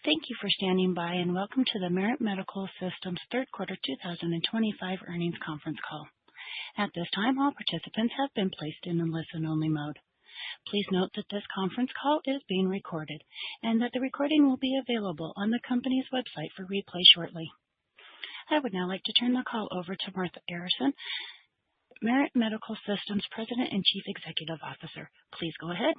Thank you for standing by, and welcome to the Merit Medical Systems third quarter 2025 earnings conference call. At this time, all participants have been placed in a listen-only mode. Please note that this conference call is being recorded and that the recording will be available on the company's website for replay shortly. I would now like to turn the call over to Martha Arison, Merit Medical Systems President and Chief Executive Officer. Please go ahead.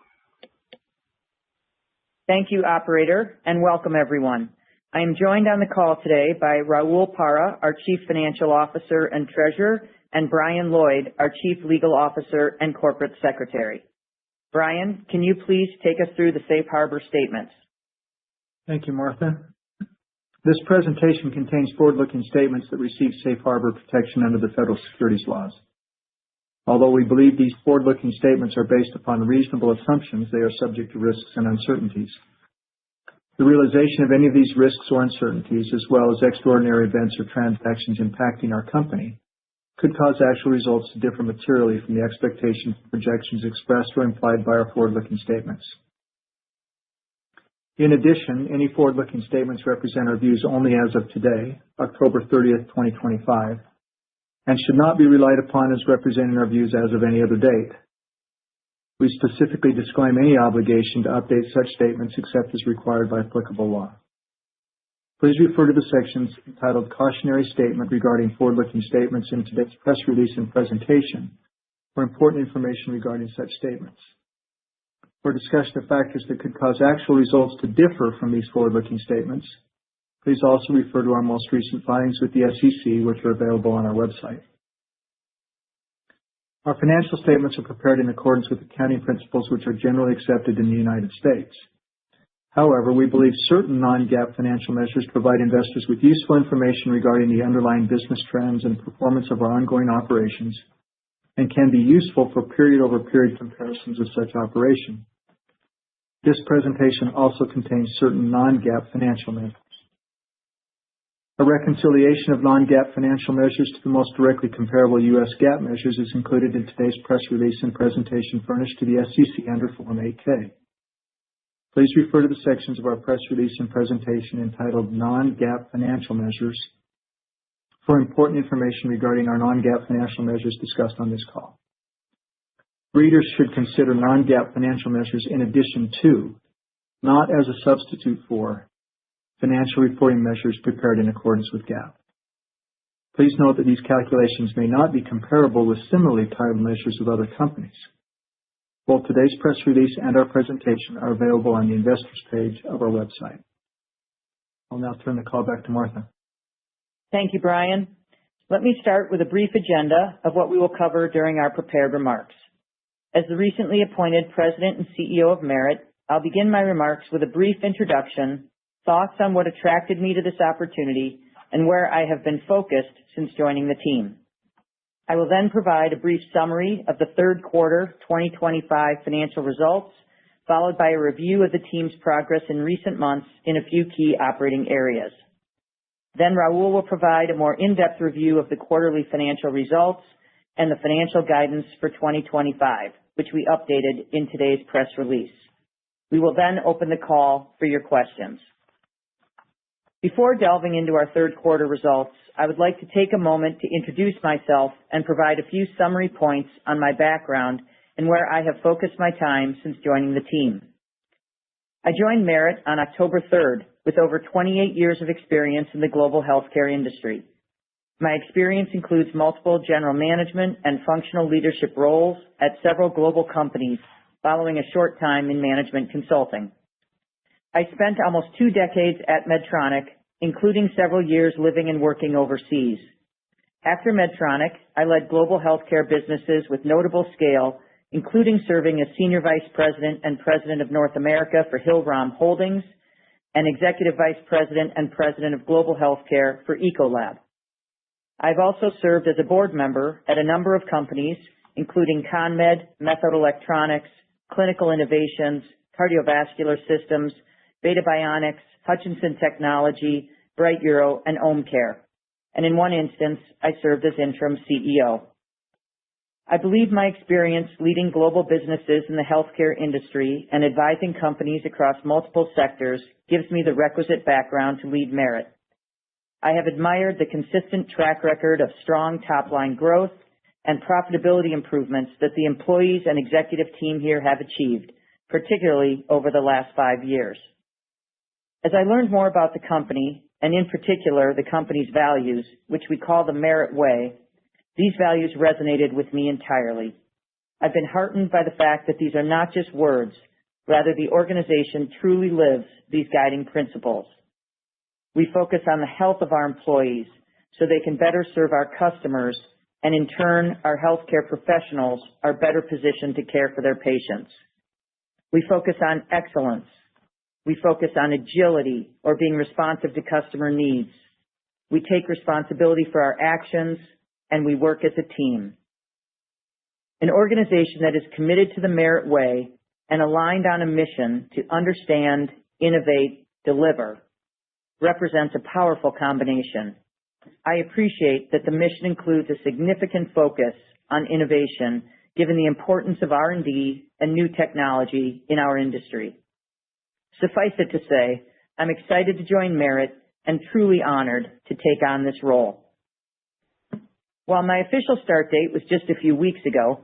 Thank you, Operator, and welcome everyone. I am joined on the call today by Raul Parra, our Chief Financial Officer and Treasurer, and Brian Lloyd, our Chief Legal Officer and Corporate Secretary. Brian, can you please take us through the Safe Harbor statements? Thank you, Martha. This presentation contains forward-looking statements that receive Safe Harbor protection under the federal securities laws. Although we believe these forward-looking statements are based upon reasonable assumptions, they are subject to risks and uncertainties. The realization of any of these risks or uncertainties, as well as extraordinary events or transactions impacting our company, could cause actual results to differ materially from the expectations and projections expressed or implied by our forward-looking statements. In addition, any forward-looking statements represent our views only as of today, October 30th, 2025, and should not be relied upon as representing our views as of any other date. We specifically disclaim any obligation to update such statements except as required by applicable law. Please refer to the sections entitled Cautionary Statement regarding forward-looking statements in today's press release and presentation for important information regarding such statements. For discussion of factors that could cause actual results to differ from these forward-looking statements, please also refer to our most recent filings with the SEC, which are available on our website. Our financial statements are prepared in accordance with accounting principles which are generally accepted in the United States. However, we believe certain non-GAAP financial measures provide investors with useful information regarding the underlying business trends and performance of our ongoing operations and can be useful for period-over-period comparisons of such operation. This presentation also contains certain non-GAAP financial measures. A reconciliation of non-GAAP financial measures to the most directly comparable U.S. GAAP measures is included in today's press release and presentation furnished to the SEC under Form 8-K. Please refer to the sections of our press release and presentation entitled Non-GAAP Financial Measures for important information regarding our non-GAAP financial measures discussed on this call. Readers should consider non-GAAP financial measures in addition to, not as a substitute for, financial reporting measures prepared in accordance with GAAP. Please note that these calculations may not be comparable with similarly titled measures of other companies. Both today's press release and our presentation are available on the Investors page of our website. I'll now turn the call back to Martha. Thank you, Brian. Let me start with a brief agenda of what we will cover during our prepared remarks. As the recently appointed President and CEO of Merit, I'll begin my remarks with a brief introduction, thoughts on what attracted me to this opportunity, and where I have been focused since joining the team. I will then provide a brief summary of the third quarter 2025 financial results, followed by a review of the team's progress in recent months in a few key operating areas. Then Raul will provide a more in-depth review of the quarterly financial results and the financial guidance for 2025, which we updated in today's press release. We will then open the call for your questions. Before delving into our third quarter results, I would like to take a moment to introduce myself and provide a few summary points on my background and where I have focused my time since joining the team. I joined Merit on October 3rd with over 28 years of experience in the global healthcare industry. My experience includes multiple general management and functional leadership roles at several global companies, following a short time in management consulting. I spent almost 2 decades at Medtronic, including several years living and working overseas. After Medtronic, I led global healthcare businesses with notable scale, including serving as Senior Vice President and President of North America for Hillrom Holdings and Executive Vice President and President of Global Healthcare for Ecolab. I've also served as a board member at a number of companies, including ConMed, Methode Electronics, Clinical Innovations, Cardiovascular Systems, Beta Bionics, Hutchinson Technology, Bright Euro, and OhmCare. And in one instance, I served as interim CEO. I believe my experience leading global businesses in the healthcare industry and advising companies across multiple sectors gives me the requisite background to lead Merit. I have admired the consistent track record of strong top-line growth and profitability improvements that the employees and executive team here have achieved, particularly over the last 5 years. As I learned more about the company, and in particular the company's values, which we call the Merit Way, these values resonated with me entirely. I've been heartened by the fact that these are not just words, rather the organization truly lives these guiding principles. We focus on the health of our employees so they can better serve our customers, and in turn, our healthcare professionals are better positioned to care for their patients. We focus on excellence. We focus on agility or being responsive to customer needs. We take responsibility for our actions, and we work as a team. An organization that is committed to the Merit Way and aligned on a mission to understand, innovate, deliver represents a powerful combination. I appreciate that the mission includes a significant focus on innovation, given the importance of R&D and new technology in our industry. Suffice it to say, I'm excited to join Merit and truly honored to take on this role. While my official start date was just a few weeks ago,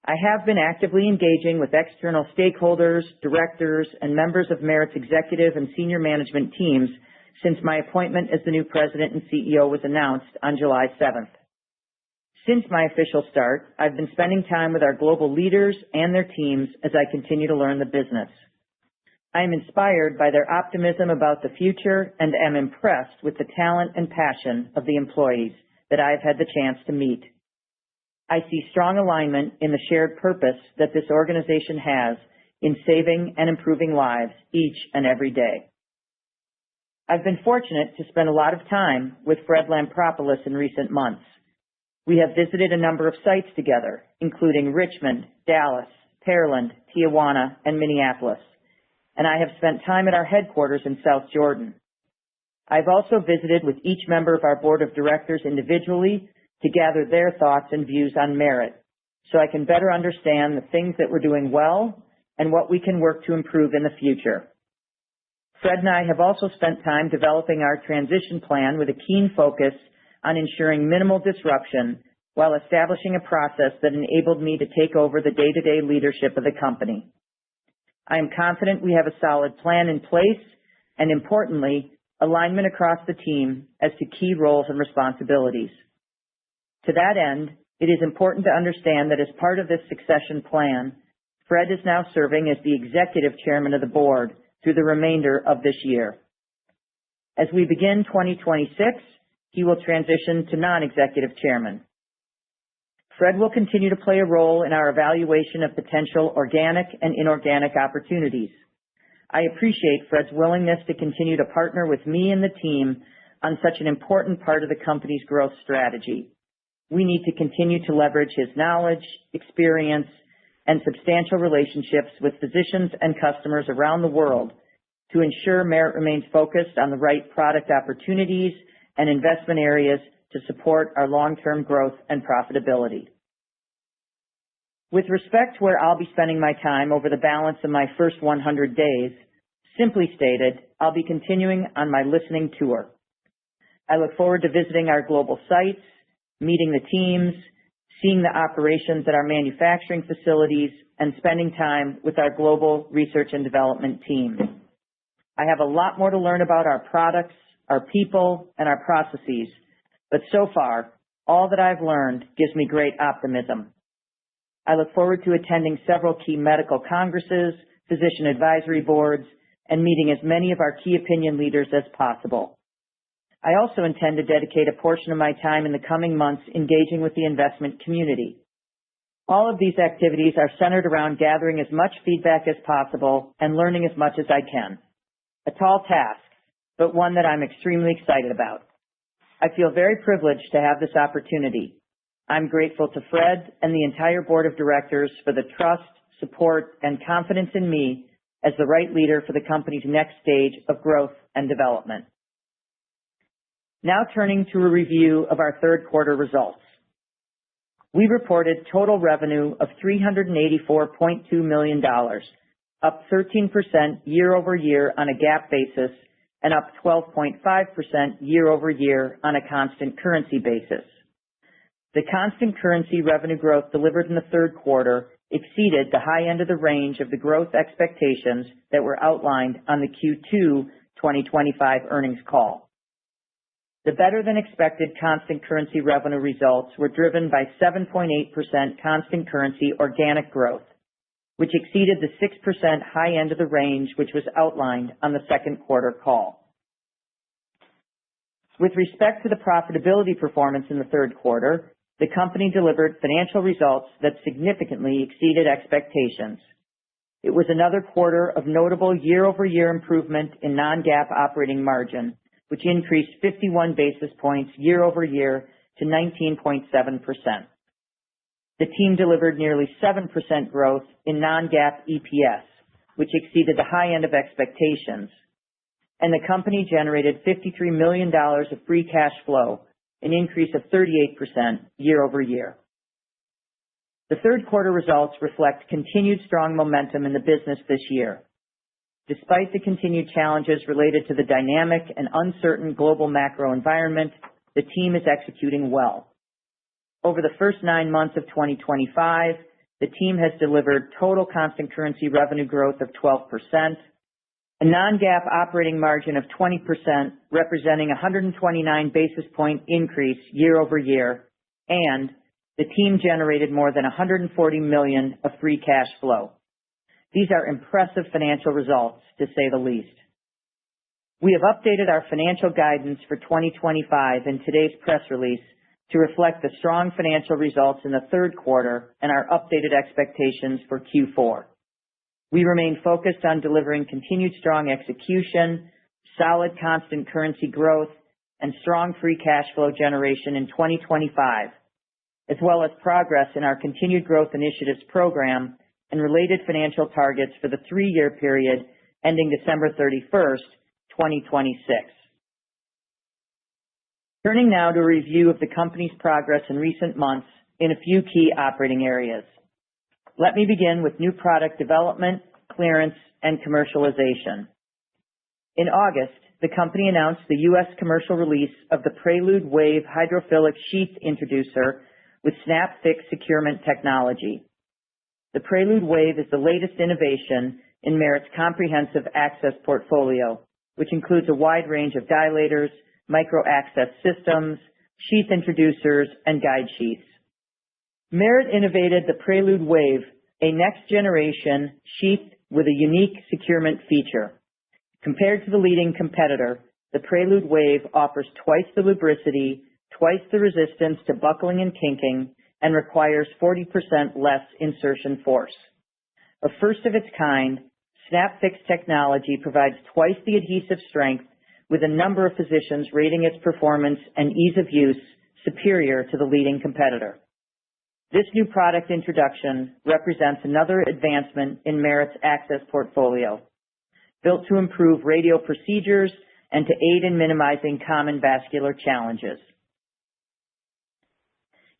I have been actively engaging with external stakeholders, directors, and members of Merit's executive and senior management teams since my appointment as the new president and CEO was announced on July 7th. Since my official start, I've been spending time with our global leaders and their teams as I continue to learn the business. I am inspired by their optimism about the future and am impressed with the talent and passion of the employees that I've had the chance to meet. I see strong alignment in the shared purpose that this organization has in saving and improving lives each and every day. I've been fortunate to spend a lot of time with Fred Lampropoulos in recent months. We have visited a number of sites together, including Richmond, Dallas, Pearland, Tijuana, and Minneapolis, and I have spent time at our headquarters in South Jordan. I've also visited with each member of our board of directors individually to gather their thoughts and views on Merit, so I can better understand the things that we're doing well and what we can work to improve in the future. Fred and I have also spent time developing our transition plan with a keen focus on ensuring minimal disruption while establishing a process that enabled me to take over the day-to-day leadership of the company. I am confident we have a solid plan in place and, importantly, alignment across the team as to key roles and responsibilities. To that end, it is important to understand that as part of this succession plan, Fred is now serving as the executive chairman of the board through the remainder of this year. As we begin 2026, he will transition to non-executive chairman. Fred will continue to play a role in our evaluation of potential organic and inorganic opportunities. I appreciate Fred's willingness to continue to partner with me and the team on such an important part of the company's growth strategy. We need to continue to leverage his knowledge, experience, and substantial relationships with physicians and customers around the world to ensure Merit remains focused on the right product opportunities and investment areas to support our long-term growth and profitability. With respect to where I'll be spending my time over the balance of my first 100 days, simply stated, I'll be continuing on my listening tour. I look forward to visiting our global sites, meeting the teams, seeing the operations at our manufacturing facilities, and spending time with our global research and development team. I have a lot more to learn about our products, our people, and our processes, but so far, all that I've learned gives me great optimism. I look forward to attending several key medical congresses, physician advisory boards, and meeting as many of our key opinion leaders as possible. I also intend to dedicate a portion of my time in the coming months engaging with the investment community. All of these activities are centered around gathering as much feedback as possible and learning as much as I can. A tall task, but one that I'm extremely excited about. I feel very privileged to have this opportunity. I'm grateful to Fred and the entire board of directors for the trust, support, and confidence in me as the right leader for the company's next stage of growth and development. Now turning to a review of our third quarter results. We reported total revenue of $384.2 million, up 13% year-over-year on a GAAP basis and up 12.5% year-over-year on a constant currency basis. The constant currency revenue growth delivered in the third quarter exceeded the high end of the range of the growth expectations that were outlined on the Q2 2025 earnings call. The better-than-expected constant currency revenue results were driven by 7.8% constant currency organic growth, which exceeded the 6% high end of the range which was outlined on the second quarter call. With respect to the profitability performance in the third quarter, the company delivered financial results that significantly exceeded expectations. It was another quarter of notable year-over-year improvement in non-GAAP operating margin, which increased 51 basis points year-over-year to 19.7%. The team delivered nearly 7% growth in non-GAAP EPS, which exceeded the high end of expectations, and the company generated $53 million of free cash flow, an increase of 38% year-over-year. The third quarter results reflect continued strong momentum in the business this year. Despite the continued challenges related to the dynamic and uncertain global macro environment, the team is executing well. Over the first 9 months of 2025, the team has delivered total constant currency revenue growth of 12%, a non-GAAP operating margin of 20%, representing a 129 basis point increase year-over-year, and the team generated more than $140 million of free cash flow. These are impressive financial results, to say the least. We have updated our financial guidance for 2025 in today's press release to reflect the strong financial results in the third quarter and our updated expectations for Q4. We remain focused on delivering continued strong execution, solid constant currency growth, and strong free cash flow generation in 2025, as well as progress in our continued growth initiatives program and related financial targets for the 3-year period ending December 31st, 2026. Turning now to a review of the company's progress in recent months in a few key operating areas. Let me begin with new product development, clearance, and commercialization. In August, the company announced the U.S. commercial release of the Prelude Wave hydrophilic sheath introducer with SnapFix securement technology. The Prelude Wave is the latest innovation in Merit's comprehensive access portfolio, which includes a wide range of dilators, micro-access systems, sheath introducers, and guide sheaths. Merit innovated the Prelude Wave, a next-generation sheath with a unique securement feature. Compared to the leading competitor, the Prelude Wave offers twice the lubricity, twice the resistance to buckling and kinking, and requires 40% less insertion force. A first of its kind, SnapFix technology provides twice the adhesive strength, with a number of physicians rating its performance and ease of use superior to the leading competitor. This new product introduction represents another advancement in Merit's access portfolio, built to improve radial procedures and to aid in minimizing common vascular challenges.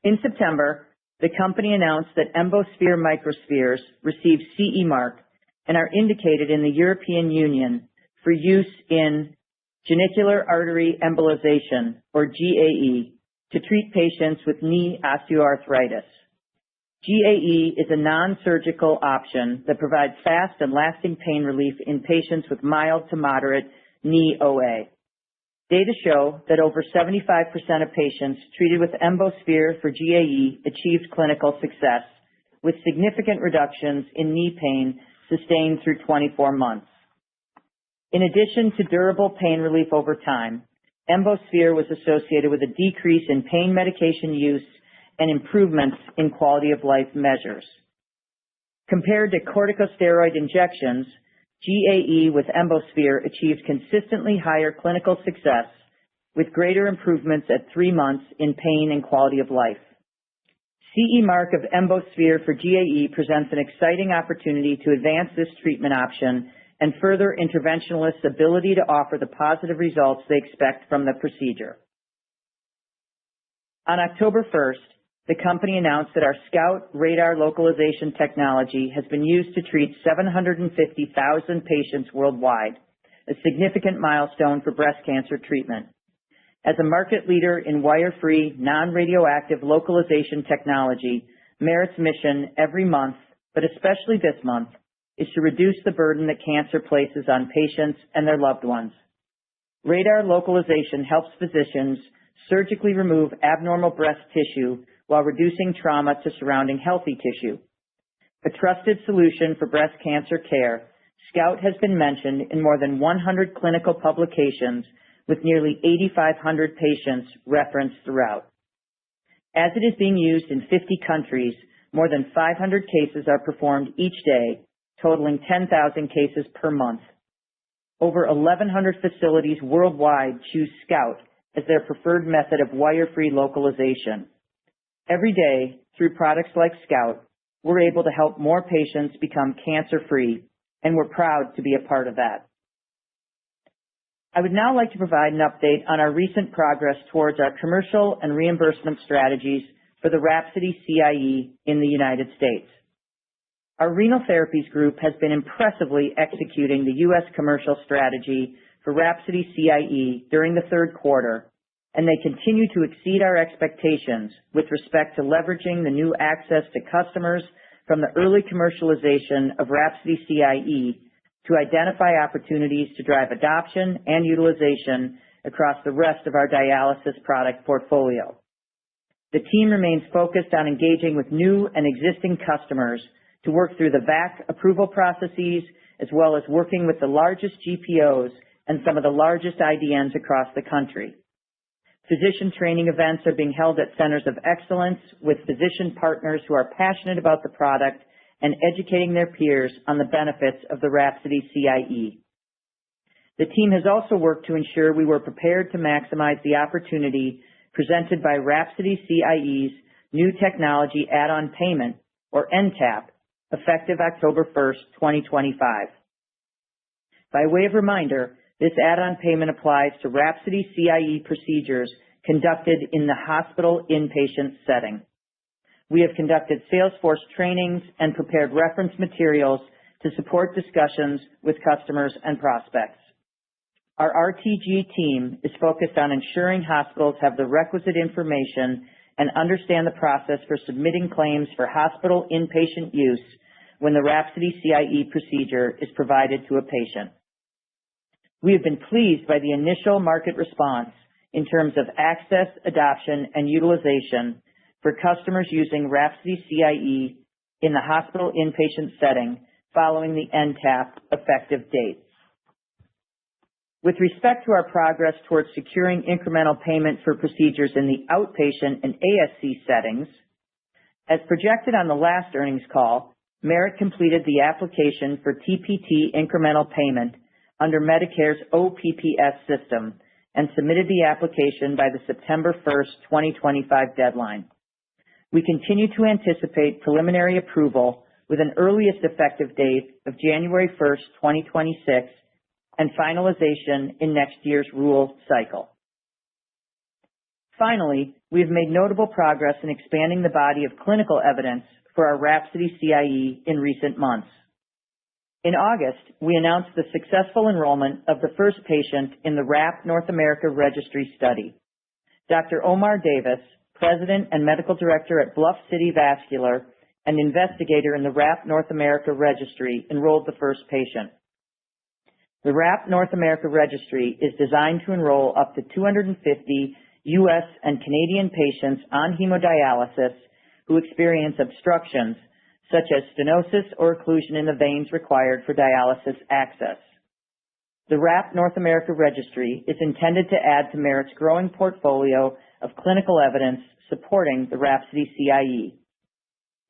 In September, the company announced that Embosphere microspheres received CE mark and are indicated in the European Union for use in genicular artery embolization, or GAE, to treat patients with knee osteoarthritis. GAE is a non-surgical option that provides fast and lasting pain relief in patients with mild to moderate knee OA. Data show that over 75% of patients treated with Embosphere for GAE achieved clinical success, with significant reductions in knee pain sustained through 24 months. In addition to durable pain relief over time, Embosphere was associated with a decrease in pain medication use and improvements in quality of life measures. Compared to corticosteroid injections, GAE with Embosphere achieved consistently higher clinical success, with greater improvements at 3 months in pain and quality of life. CE mark of Embosphere for GAE presents an exciting opportunity to advance this treatment option and further interventionalists' ability to offer the positive results they expect from the procedure. On October 1st, the company announced that our Scout radar localization technology has been used to treat 750,000 patients worldwide, a significant milestone for breast cancer treatment. As a market leader in wire-free, non-radioactive localization technology, Merit's mission every month, but especially this month, is to reduce the burden that cancer places on patients and their loved ones. Radar localization helps physicians surgically remove abnormal breast tissue while reducing trauma to surrounding healthy tissue. A trusted solution for breast cancer care, Scout has been mentioned in more than 100 clinical publications with nearly 8,500 patients referenced throughout. As it is being used in 50 countries, more than 500 cases are performed each day, totaling 10,000 cases per month. Over 1,100 facilities worldwide choose Scout as their preferred method of wire-free localization. Every day, through products like Scout, we're able to help more patients become cancer-free, and we're proud to be a part of that. I would now like to provide an update on our recent progress towards our commercial and reimbursement strategies for the Rhapsody CIE in the United States. Our Renal Therapies Group has been impressively executing the U.S. commercial strategy for Rhapsody CIE during the third quarter, and they continue to exceed our expectations with respect to leveraging the new access to customers from the early commercialization of Rhapsody CIE to identify opportunities to drive adoption and utilization across the rest of our dialysis product portfolio. The team remains focused on engaging with new and existing customers to work through the VAC approval processes, as well as working with the largest GPOs and some of the largest IDNs across the country. Physician training events are being held at centers of excellence with physician partners who are passionate about the product and educating their peers on the benefits of the Rhapsody CIE. The team has also worked to ensure we were prepared to maximize the opportunity presented by Rhapsody CIE's new technology add-on payment, or NTAP, effective October 1st, 2025. By way of reminder, this add-on payment applies to Rhapsody CIE procedures conducted in the hospital inpatient setting. We have conducted Salesforce trainings and prepared reference materials to support discussions with customers and prospects. Our RTG team is focused on ensuring hospitals have the requisite information and understand the process for submitting claims for hospital inpatient use when the Rhapsody CIE procedure is provided to a patient. We have been pleased by the initial market response in terms of access, adoption, and utilization for customers using Rhapsody CIE in the hospital inpatient setting following the NTAP effective date. With respect to our progress towards securing incremental payment for procedures in the outpatient and ASC settings, as projected on the last earnings call, Merit completed the application for TPT incremental payment under Medicare's OPPS system and submitted the application by the September 1st, 2025 deadline. We continue to anticipate preliminary approval with an earliest effective date of January 1st, 2026, and finalization in next year's rule cycle. Finally, we have made notable progress in expanding the body of clinical evidence for our Rhapsody CIE in recent months. In August, we announced the successful enrollment of the first patient in the RAP North America Registry study. Dr. Omar Davis, President and Medical Director at Bluff City Vascular and investigator in the RAP North America Registry, enrolled the first patient. The RAP North America Registry is designed to enroll up to 250 U.S. and Canadian patients on hemodialysis who experience obstructions such as stenosis or occlusion in the veins required for dialysis access. The RAP North America Registry is intended to add to Merit's growing portfolio of clinical evidence supporting the Rhapsody CIE.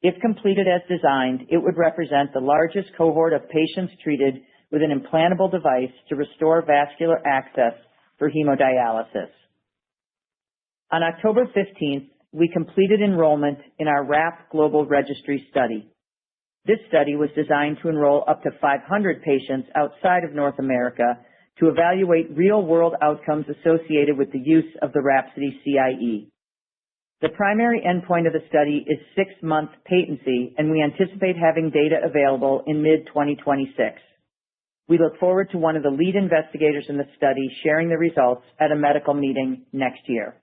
If completed as designed, it would represent the largest cohort of patients treated with an implantable device to restore vascular access for hemodialysis. On October 15th, we completed enrollment in our RAP Global Registry study. This study was designed to enroll up to 500 patients outside of North America to evaluate real-world outcomes associated with the use of the Rhapsody CIE. The primary endpoint of the study is 6-month patency, and we anticipate having data available in mid-2026. We look forward to one of the lead investigators in the study sharing the results at a medical meeting next year.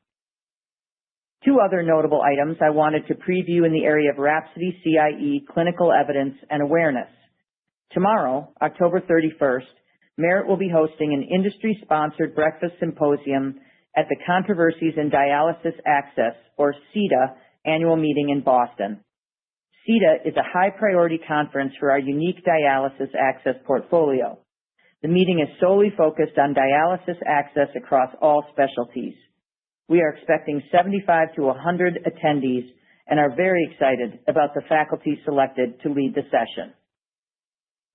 2 other notable items I wanted to preview in the area of Rhapsody CIE clinical evidence and awareness. Tomorrow, October 31st, Merit will be hosting an industry-sponsored breakfast symposium at the Controversies in Dialysis Access, or CIDA, annual meeting in Boston. CIDA is a high-priority conference for our unique dialysis access portfolio. The meeting is solely focused on dialysis access across all specialties. We are expecting 75 to 100 attendees and are very excited about the faculty selected to lead the session.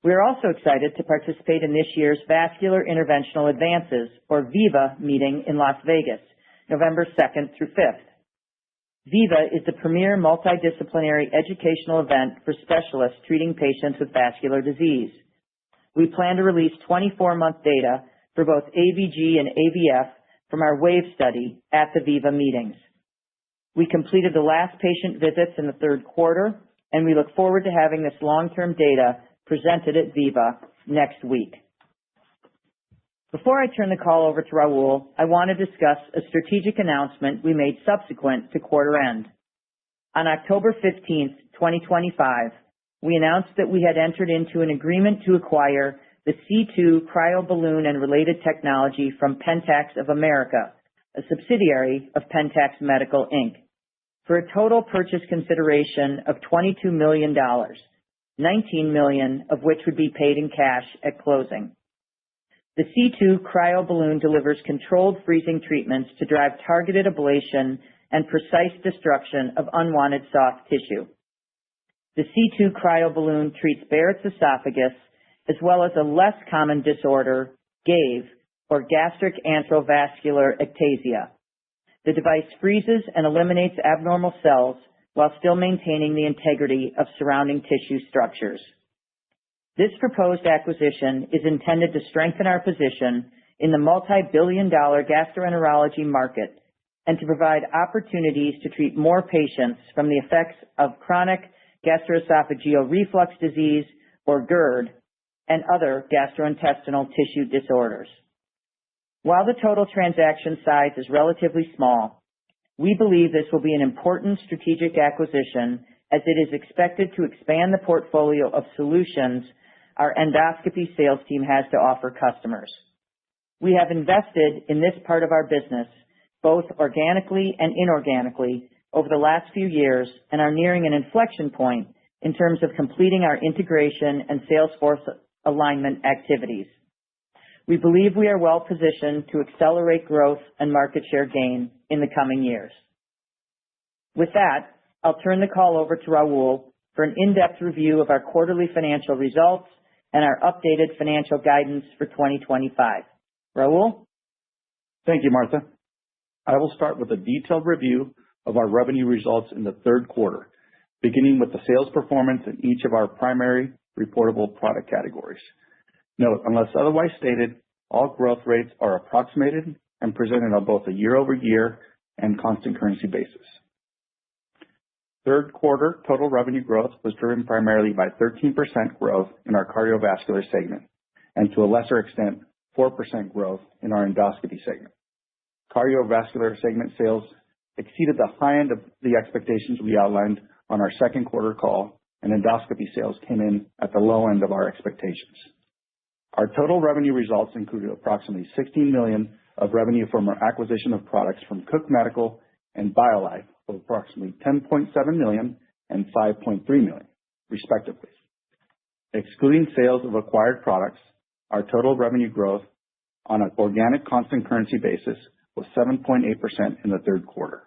We are also excited to participate in this year's Vascular Interventional Advances, or VIVA, meeting in Las Vegas, November 2nd through 5th. VIVA is the premier multidisciplinary educational event for specialists treating patients with vascular disease. We plan to release 24-month data for both AVG and AVF from our WAVE study at the VIVA meetings. We completed the last patient visits in the third quarter, and we look forward to having this long-term data presented at VIVA next week. Before I turn the call over to Raul, I want to discuss a strategic announcement we made subsequent to quarter end. On October 15th, 2025, we announced that we had entered into an agreement to acquire the C2 cryoballoon and related technology from Pentax of America, a subsidiary of Pentax Medical, Inc., for a total purchase consideration of $22 million, $19 million of which would be paid in cash at closing. The C2 cryoballoon delivers controlled freezing treatments to drive targeted ablation and precise destruction of unwanted soft tissue. The C2 cryoballoon treats Barrett's esophagus as well as a less common disorder, GAVE, or gastric antrovascular ectasia. The device freezes and eliminates abnormal cells while still maintaining the integrity of surrounding tissue structures. This proposed acquisition is intended to strengthen our position in the multi-billion-dollar gastroenterology market and to provide opportunities to treat more patients from the effects of chronic gastroesophageal reflux disease, or GERD, and other gastrointestinal tissue disorders. While the total transaction size is relatively small, we believe this will be an important strategic acquisition as it is expected to expand the portfolio of solutions our endoscopy sales team has to offer customers. We have invested in this part of our business, both organically and inorganically, over the last few years and are nearing an inflection point in terms of completing our integration and sales force alignment activities. We believe we are well positioned to accelerate growth and market share gain in the coming years. With that, I'll turn the call over to Raul for an in-depth review of our quarterly financial results and our updated financial guidance for 2025. Raul? Thank you, Martha. I will start with a detailed review of our revenue results in the third quarter, beginning with the sales performance in each of our primary reportable product categories. Note, unless otherwise stated, all growth rates are approximated and presented on both a year-over-year and constant currency basis. Third quarter total revenue growth was driven primarily by 13% growth in our cardiovascular segment and, to a lesser extent, 4% growth in our endoscopy segment. Cardiovascular segment sales exceeded the high end of the expectations we outlined on our second quarter call, and endoscopy sales came in at the low end of our expectations. Our total revenue results included approximately $16 million of revenue from our acquisition of products from Cook Medical and BioLife of approximately $10.7 million and $5.3 million, respectively. Excluding sales of acquired products, our total revenue growth on an organic constant currency basis was 7.8% in the third quarter.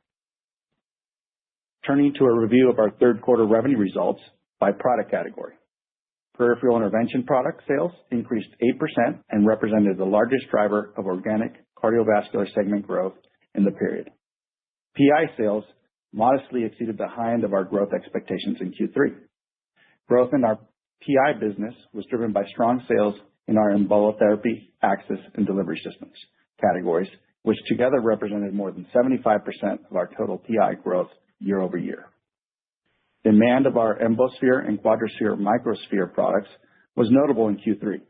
Turning to a review of our third quarter revenue results by product category. Peripheral intervention product sales increased 8% and represented the largest driver of organic cardiovascular segment growth in the period. PI sales modestly exceeded the high end of our growth expectations in Q3. Growth in our PI business was driven by strong sales in our embolotherapy, access, and delivery systems categories which together represented more than 75% of our total PI growth year over year. Demand of our Embosphere and Quadrosphere microsphere products was notable in Q3.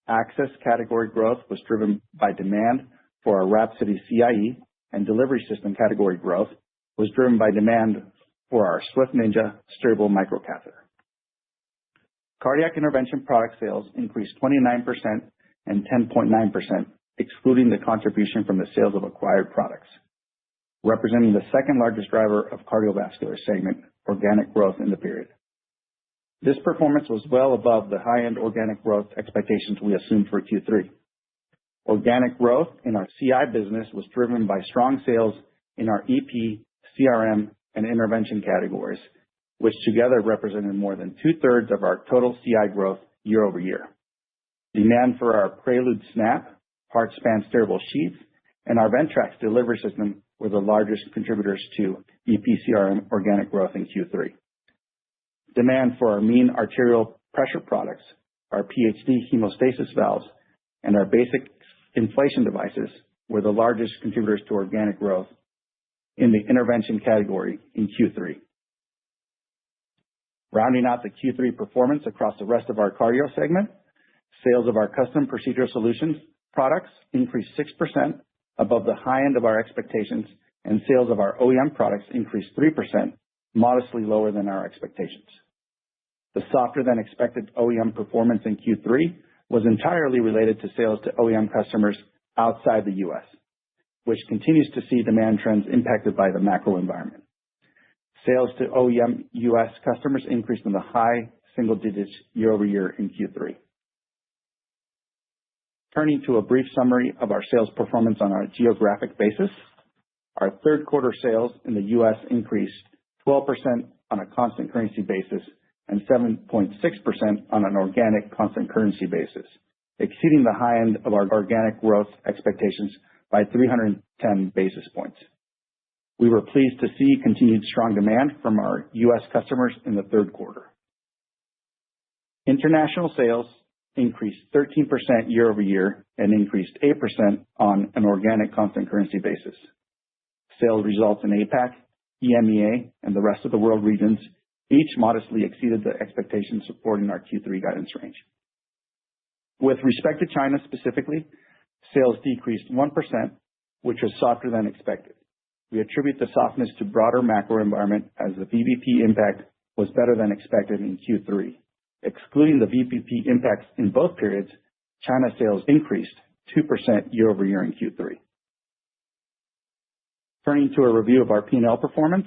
Access category growth was driven by demand for our Rhapsody CIE, and delivery system category growth was driven by demand for our Swift Ninja steerable microcatheter. Cardiac intervention product sales increased 29% and 10.9%, excluding the contribution from the sales of acquired products, representing the second largest driver of cardiovascular segment organic growth in the period. This performance was well above the high-end organic growth expectations we assumed for Q3. Organic growth in our CI business was driven by strong sales in our EP, CRM, and intervention categories, which together represented more than two-thirds of our total CI growth year over year. Demand for our Prelude Snap, HeartSpan steerable sheaths, and our Ventrax delivery system were the largest contributors to EP CRM organic growth in Q3. Demand for our mean arterial pressure products, our PhD hemostasis valves, and our basic inflation devices were the largest contributors to organic growth in the intervention category in Q3. Rounding out the Q3 performance across the rest of our cardio segment, sales of our custom procedural solutions products increased 6% above the high end of our expectations, and sales of our OEM products increased 3%, modestly lower than our expectations. The softer than expected OEM performance in Q3 was entirely related to sales to OEM customers outside the U.S., which continues to see demand trends impacted by the macro environment. Sales to OEM U.S. customers increased in the high single digits year over year in Q3. Turning to a brief summary of our sales performance on a geographic basis, our third quarter sales in the U.S. increased 12% on a constant currency basis and 7.6% on an organic constant currency basis, exceeding the high end of our organic growth expectations by 310 basis points. We were pleased to see continued strong demand from our U.S. customers in the third quarter. International sales increased 13% year over year and increased 8% on an organic constant currency basis. Sales results in APAC, EMEA, and the rest of the world regions each modestly exceeded the expectations supporting our Q3 guidance range. With respect to China specifically, sales decreased 1%, which was softer than expected. We attribute the softness to broader macro environment as the VBP impact was better than expected in Q3. Excluding the VBP impacts in both periods, China sales increased 2% year over year in Q3. Turning to a review of our P&L performance,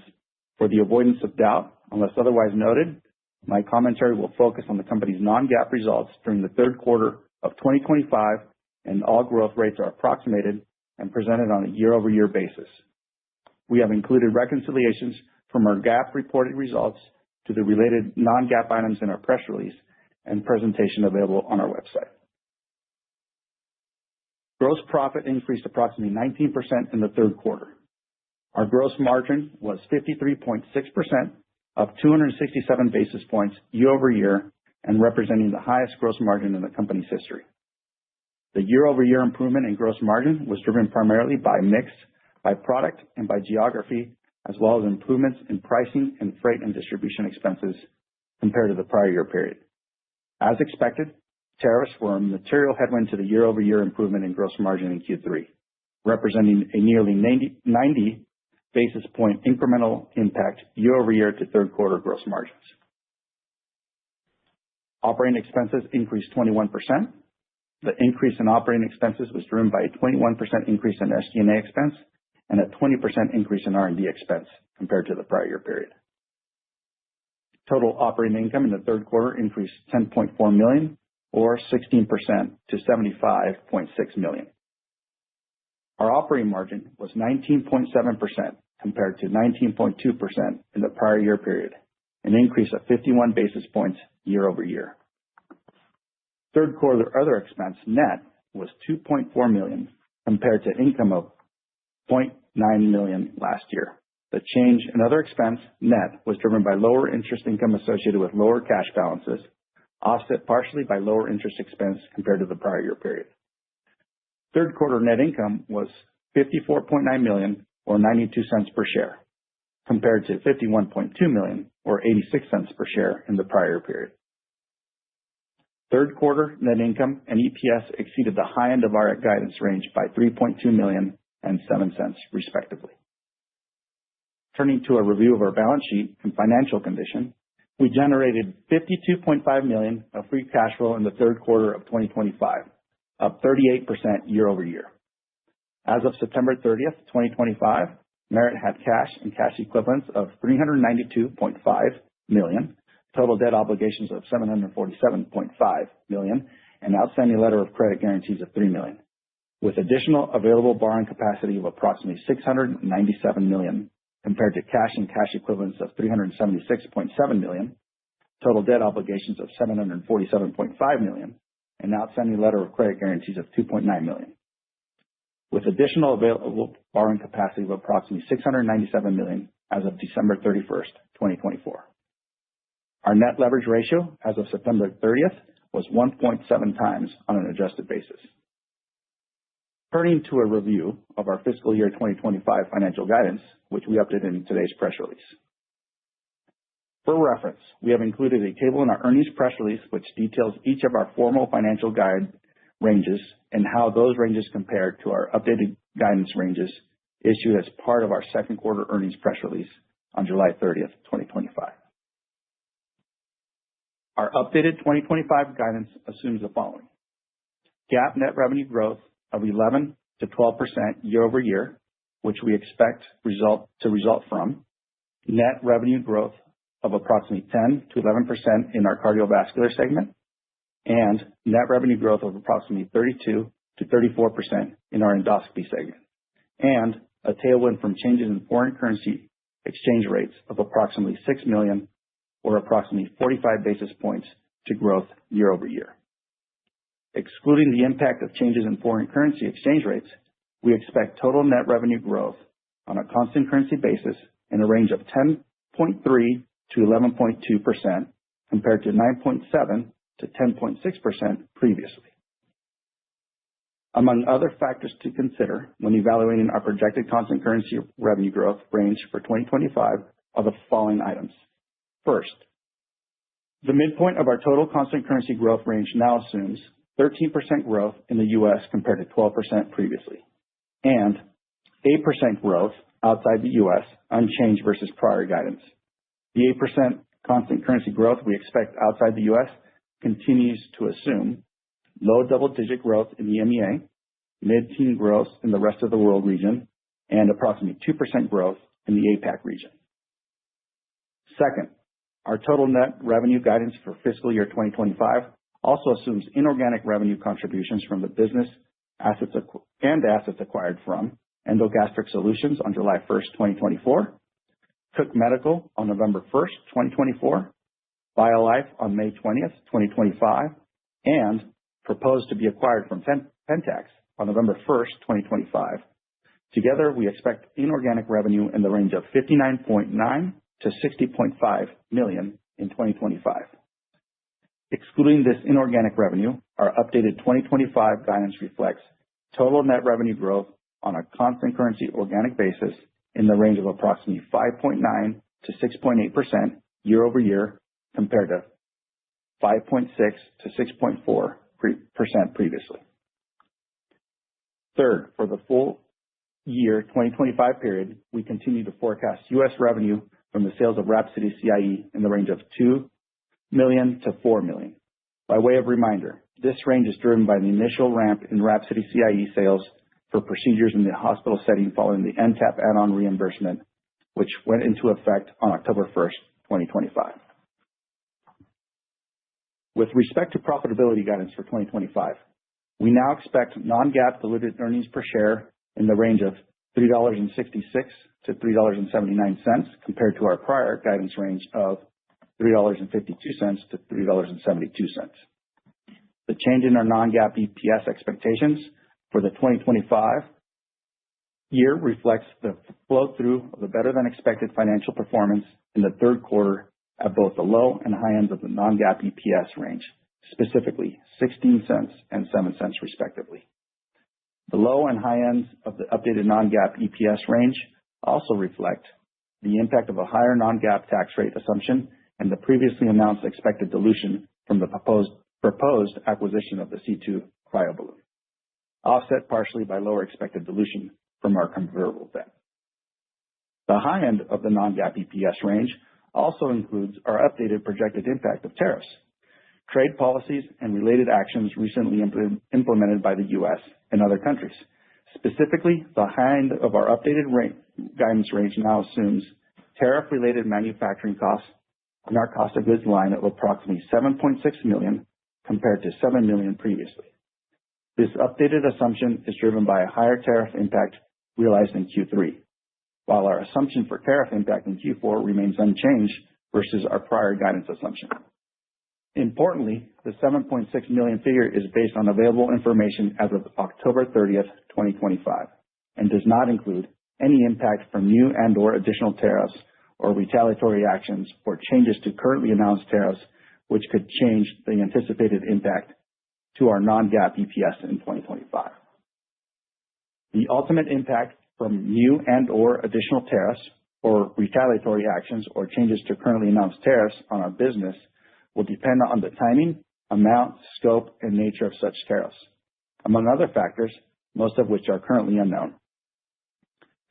for the avoidance of doubt, unless otherwise noted, my commentary will focus on the company's non-GAAP results during the third quarter of 2025, and all growth rates are approximated and presented on a year-over-year basis. We have included reconciliations from our GAAP reported results to the related non-GAAP items in our press release and presentation available on our website. Gross profit increased approximately 19% in the third quarter. Our gross margin was 53.6%, up 267 basis points year over year, and representing the highest gross margin in the company's history. The year-over-year improvement in gross margin was driven primarily by mix, by product, and by geography, as well as improvements in pricing and freight and distribution expenses compared to the prior year period. As expected, tariffs were a material headwind to the year-over-year improvement in gross margin in Q3, representing a nearly 90 basis point incremental impact year over year to third quarter gross margins. Operating expenses increased 21%. The increase in operating expenses was driven by a 21% increase in SG&A expense and a 20% increase in R&D expense compared to the prior year period. Total operating income in the third quarter increased $10.4 million, or 16% to $75.6 million. Our operating margin was 19.7% compared to 19.2% in the prior year period, an increase of 51 basis points year over year. Third quarter other expense net was $2.4 million compared to income of $0.9 million last year. The change in other expense net was driven by lower interest income associated with lower cash balances, offset partially by lower interest expense compared to the prior year period. Third quarter net income was $54.9 million or 92 cents per share, compared to $51.2 million or 86 cents per share in the prior period. Third quarter net income and EPS exceeded the high end of our guidance range by $3.2 million and 7 cents, respectively. Turning to a review of our balance sheet and financial condition, we generated $52.5 million of free cash flow in the third quarter of 2025, up 38% year over year. As of September 30th, 2025, Merit had cash and cash equivalents of $392.5 million, total debt obligations of $747.5 million, and outstanding letter of credit guarantees of $3 million, with additional available borrowing capacity of approximately $697 million, compared to cash and cash equivalents of $376.7 million, total debt obligations of $747.5 million, and outstanding letter of credit guarantees of $2.9 million, with additional available borrowing capacity of approximately $697 million as of December 31st, 2024. Our net leverage ratio as of September 30th was 1.7 times on an adjusted basis. Turning to a review of our fiscal year 2025 financial guidance, which we updated in today's press release. For reference, we have included a table in our earnings press release which details each of our formal financial guide ranges and how those ranges compare to our updated guidance ranges issued as part of our second quarter earnings press release on July 30th, 2025. Our updated 2025 guidance assumes the following: GAAP net revenue growth of 11 to 12% year over year, which we expect to result from net revenue growth of approximately 10 to 11% in our cardiovascular segment, and net revenue growth of approximately 32 to 34% in our endoscopy segment, and a tailwind from changes in foreign currency exchange rates of approximately $6 million or approximately 45 basis points to growth year over year. Excluding the impact of changes in foreign currency exchange rates, we expect total net revenue growth on a constant currency basis in a range of 10.3 to 11.2%, compared to 9.7 to 10.6% previously. Among other factors to consider when evaluating our projected constant currency revenue growth range for 2025 are the following items. First, the midpoint of our total constant currency growth range now assumes 13% growth in the U.S. compared to 12% previously, and 8% growth outside the U.S. unchanged versus prior guidance. The 8% constant currency growth we expect outside the U.S. continues to assume low double-digit growth in the EMEA, mid-teen growth in the rest of the world region, and approximately 2% growth in the APAC region. Second, our total net revenue guidance for fiscal year 2025 also assumes inorganic revenue contributions from the business assets acquired from Endogastric Solutions on July 1st, 2024, Cook Medical on November 1st, 2024, BioLife on May 20th, 2025, and proposed to be acquired from Pentax on November 1st, 2025. Together, we expect inorganic revenue in the range of $59.9 to $60.5 million in 2025. Excluding this inorganic revenue, our updated 2025 guidance reflects total net revenue growth on a constant currency organic basis in the range of approximately 5.9 to 6.8% year over year, compared to 5.6 to 6.4% previously. Third, for the full year 2025 period, we continue to forecast U.S. revenue from the sales of Rhapsody CIE in the range of $2 million to $4 million. By way of reminder, this range is driven by the initial ramp in Rhapsody CIE sales for procedures in the hospital setting following the NTAP add-on reimbursement, which went into effect on October 1st, 2025. With respect to profitability guidance for 2025, we now expect non-GAAP diluted earnings per share in the range of $3.66 to $3.79, compared to our prior guidance range of $3.52 to $3.72. The change in our non-GAAP EPS expectations for the 2025 year reflects the flow-through of the better-than-expected financial performance in the third quarter at both the low and high ends of the non-GAAP EPS range, specifically 16 cents and 7 cents respectively. The low and high ends of the updated non-GAAP EPS range also reflect the impact of a higher non-GAAP tax rate assumption and the previously announced expected dilution from the proposed acquisition of the C2 cryo balloon, offset partially by lower expected dilution from our convertible debt. The high end of the non-GAAP EPS range also includes our updated projected impact of tariffs, trade policies, and related actions recently implemented by the U.S. and other countries. Specifically, the high end of our updated guidance range now assumes tariff-related manufacturing costs in our cost of goods line of approximately $7.6 million compared to $7 million previously. This updated assumption is driven by a higher tariff impact realized in Q3, while our assumption for tariff impact in Q4 remains unchanged versus our prior guidance assumption. Importantly, the $7.6 million figure is based on available information as of October 30th, 2025, and does not include any impact from new and/or additional tariffs or retaliatory actions or changes to currently announced tariffs, which could change the anticipated impact to our non-GAAP EPS in 2025. The ultimate impact from new and/or additional tariffs or retaliatory actions or changes to currently announced tariffs on our business will depend on the timing, amount, scope, and nature of such tariffs, among other factors, most of which are currently unknown.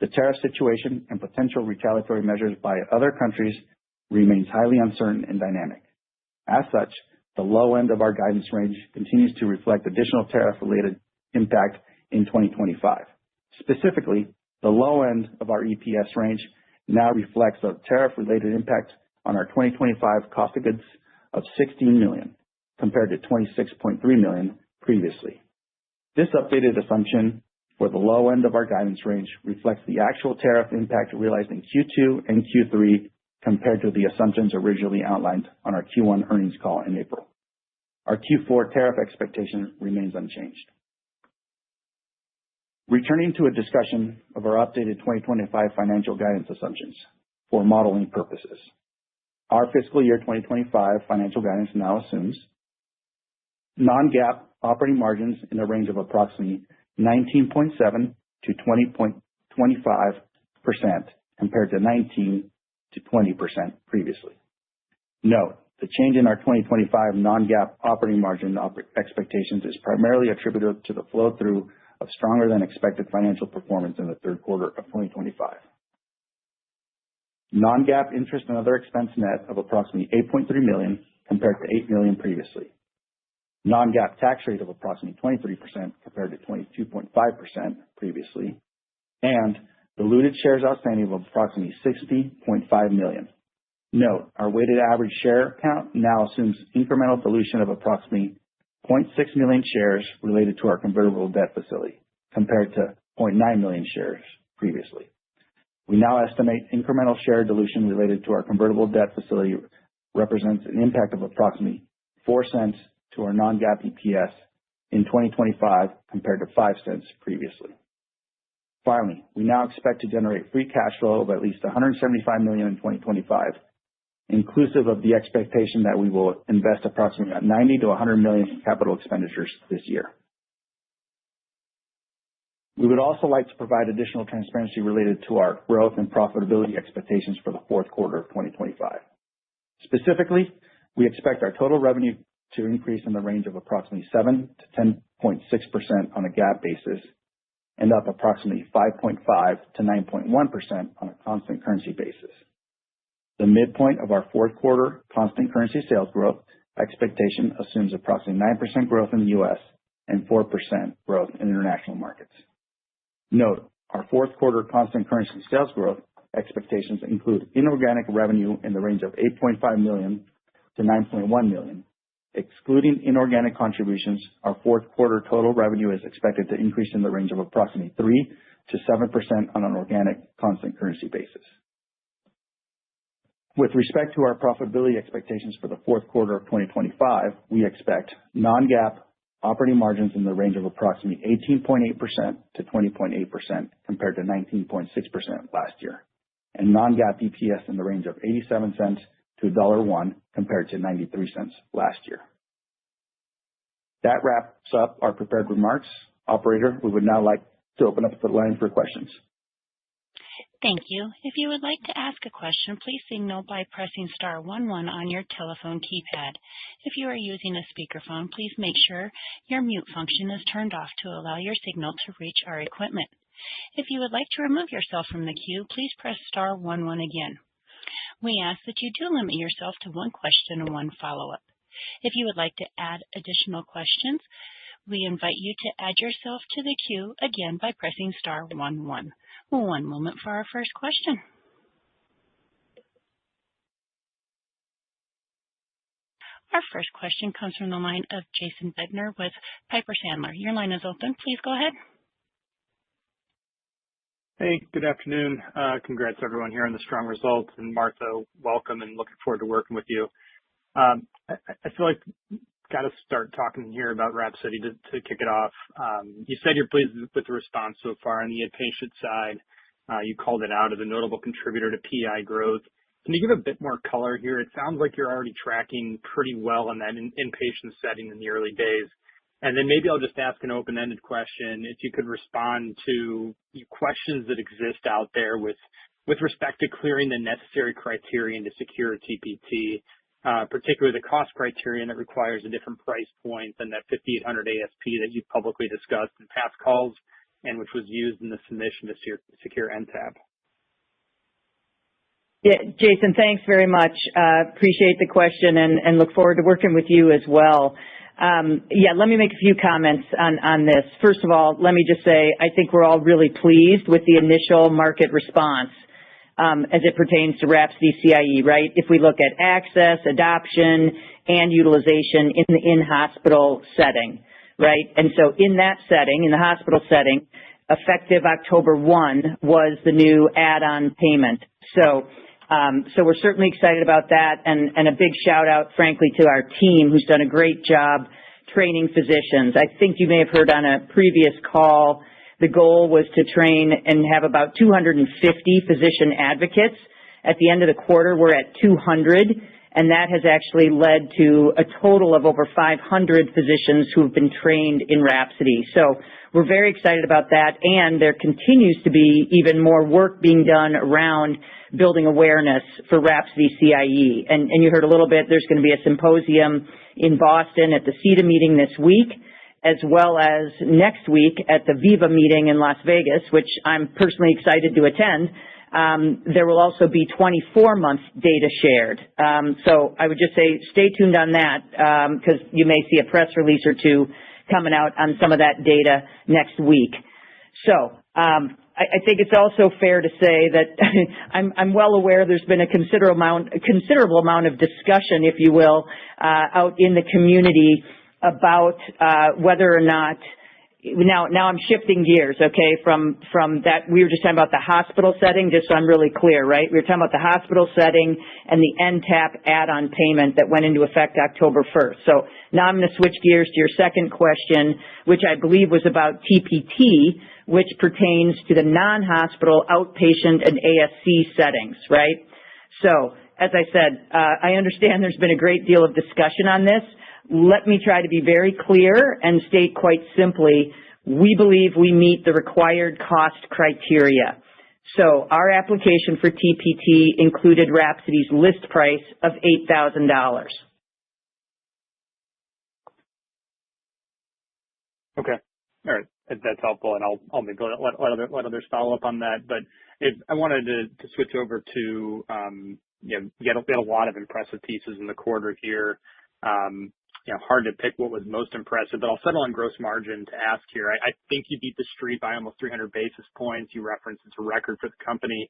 The tariff situation and potential retaliatory measures by other countries remains highly uncertain and dynamic. As such, the low end of our guidance range continues to reflect additional tariff-related impact in 2025. Specifically, the low end of our EPS range now reflects a tariff-related impact on our 2025 cost of goods of $16 million compared to $26.3 million previously. This updated assumption for the low end of our guidance range reflects the actual tariff impact realized in Q2 and Q3 compared to the assumptions originally outlined on our Q1 earnings call in April. Our Q4 tariff expectation remains unchanged. Returning to a discussion of our updated 2025 financial guidance assumptions for modeling purposes. Our fiscal year 2025 financial guidance now assumes non-GAAP operating margins in the range of approximately 19.7 to 20.25% compared to 19 to 20% previously. Note, the change in our 2025 non-GAAP operating margin expectations is primarily attributed to the flow-through of stronger than expected financial performance in the third quarter of 2025. Non-GAAP interest and other expense net of approximately $8.3 million compared to $8 million previously. Non-GAAP tax rate of approximately 23% compared to 22.5% previously. And diluted shares outstanding of approximately 60.5 million. Note, our weighted average share count now assumes incremental dilution of approximately 0.6 million shares related to our convertible debt facility compared to 0.9 million shares previously. We now estimate incremental share dilution related to our convertible debt facility represents an impact of approximately 4 cents to our non-GAAP EPS in 2025 compared to 5 cents previously. Finally, we now expect to generate free cash flow of at least $175 million in 2025, inclusive of the expectation that we will invest approximately $90 to $100 million in capital expenditures this year. We would also like to provide additional transparency related to our growth and profitability expectations for the fourth quarter of 2025. Specifically, we expect our total revenue to increase in the range of approximately 7 to 10.6% on a GAAP basis and up approximately 5.5 to 9.1% on a constant currency basis. The midpoint of our fourth quarter constant currency sales growth expectation assumes approximately 9% growth in the U.S. and 4% growth in international markets. Note, our fourth quarter constant currency sales growth expectations include inorganic revenue in the range of $8.5 million to $9.1 million. Excluding inorganic contributions, our fourth quarter total revenue is expected to increase in the range of approximately 3 to 7% on an organic constant currency basis. With respect to our profitability expectations for the fourth quarter of 2025, we expect non-GAAP operating margins in the range of approximately 18.8% to 20.8% compared to 19.6% last year, and non-GAAP EPS in the range of 87 cents to $1.01 compared to 93 cents last year. That wraps up our prepared remarks. Operator, we would now like to open up the line for questions. Thank you. If you would like to ask a question, please signal by pressing star 11 on your telephone keypad. If you are using a speakerphone, please make sure your mute function is turned off to allow your signal to reach our equipment. If you would like to remove yourself from the queue, please press star 11 again. We ask that you do limit yourself to one question and one follow-up. If you would like to add additional questions, we invite you to add yourself to the queue again by pressing star 11. One moment for our first question. Our first question comes from the line of Jason Bednar with Piper Sandler. Your line is open. Please go ahead. Hey, good afternoon. Congrats everyone here on the strong results. And Martha, welcome and looking forward to working with you. I feel like got to start talking here about Rhapsody to kick it off. You said you're pleased with the response so far on the inpatient side. You called it out as a notable contributor to PI growth. Can you give a bit more color here? It sounds like you're already tracking pretty well in that inpatient setting in the early days. And then maybe I'll just ask an open-ended question. If you could respond to questions that exist out there with respect to clearing the necessary criterion to secure a TPT, particularly the cost criterion that requires a different price point than that 5,800 ASP that you've publicly discussed in past calls and which was used in the submission to secure NTAP. Yeah, Jason, thanks very much. Appreciate the question and look forward to working with you as well. Let me make a few comments on this. First of all, let me just say I think we're all really pleased with the initial market response as it pertains to Rhapsody CIE, right? If we look at access, adoption, and utilization in the in-hospital setting, right? And so in that setting, in the hospital setting, effective October 1 was the new add-on payment. So we're certainly excited about that, and a big shout out, frankly, to our team who's done a great job training physicians. I think you may have heard on a previous call, the goal was to train and have about 250 physician advocates. At the end of the quarter, we're at 200, and that has actually led to a total of over 500 physicians who have been trained in Rhapsody. So we're very excited about that, and there continues to be even more work being done around building awareness for Rhapsody CIE. And you heard a little bit, there's going to be a symposium in Boston at the CETA meeting this week, as well as next week at the Viva meeting in Las Vegas, which I'm personally excited to attend. There will also be 24-month data shared. So I would just say stay tuned on that because you may see a press release or two coming out on some of that data next week. So I think it's also fair to say that I'm well aware there's been a considerable amount of discussion, if you will, out in the community about whether or not now I'm shifting gears, okay, from that. We were just talking about the hospital setting, just so I'm really clear, right? We were talking about the hospital setting and the NTAP add-on payment that went into effect October 1st. So now I'm going to switch gears to your second question, which I believe was about TPT, which pertains to the non-hospital outpatient and ASC settings, right? So as I said, I understand there's been a great deal of discussion on this. Let me try to be very clear and state quite simply, we believe we meet the required cost criteria. So our application for TPT included Rhapsody's list price of $8,000. Okay. All right. That's helpful, and I'll maybe let others follow up on that. But I wanted to switch over to get a lot of impressive pieces in the quarter here. Hard to pick what was most impressive, but I'll settle on gross margin to ask here. I think you beat the street by almost 300 basis points. You referenced it's a record for the company.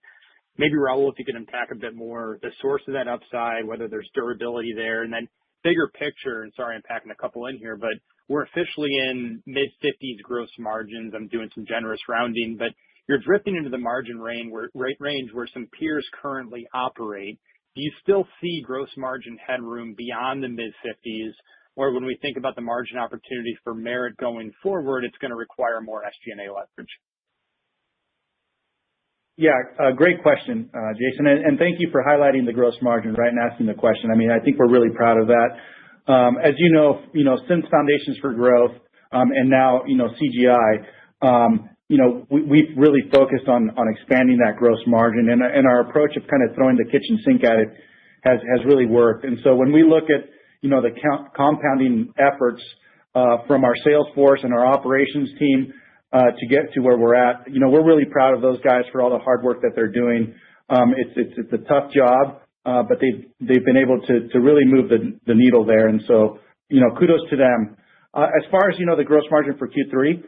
Maybe, Raul, if you could unpack a bit more the source of that upside, whether there's durability there, and then bigger picture, and sorry I'm packing a couple in here, but we're officially in mid-50s gross margins. I'm doing some generous rounding, but you're drifting into the margin range where some peers currently operate. Do you still see gross margin headroom beyond the mid-50s? Or when we think about the margin opportunity for Merit going forward, it's going to require more SG&A leverage? Yeah, great question, Jason. And thank you for highlighting the gross margin, right, and asking the question. I mean, I think we're really proud of that. As you know, since Foundations for Growth, and now, CGI, we've really focused on expanding that gross margin, and our approach of kind of throwing the kitchen sink at it has really worked. And so when we look at, the compounding efforts from our sales force and our operations team to get to where we're at, we're really proud of those guys for all the hard work that they're doing. It's a tough job, but they've been able to really move the needle there. And so, kudos to them. As far as, the gross margin for Q3,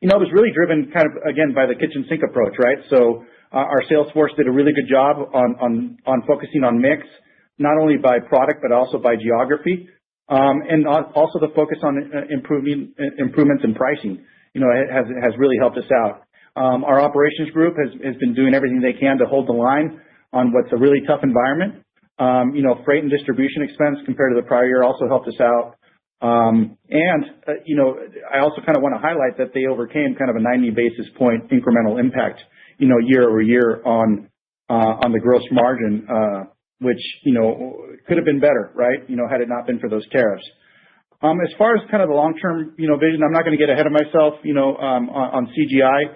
it was really driven kind of, again, by the kitchen sink approach, right? So our sales force did a really good job on focusing on mix, not only by product, but also by geography. And also the focus on improvements in pricing, has really helped us out. Our operations group has been doing everything they can to hold the line on what's a really tough environment. Freight and distribution expense compared to the prior year also helped us out. I also kind of want to highlight that they overcame kind of a 90 basis point incremental impact, year over year on the gross margin, which, could have been better, right? Had it not been for those tariffs. As far as kind of the long-term, vision, I'm not going to get ahead of myself, on CGI.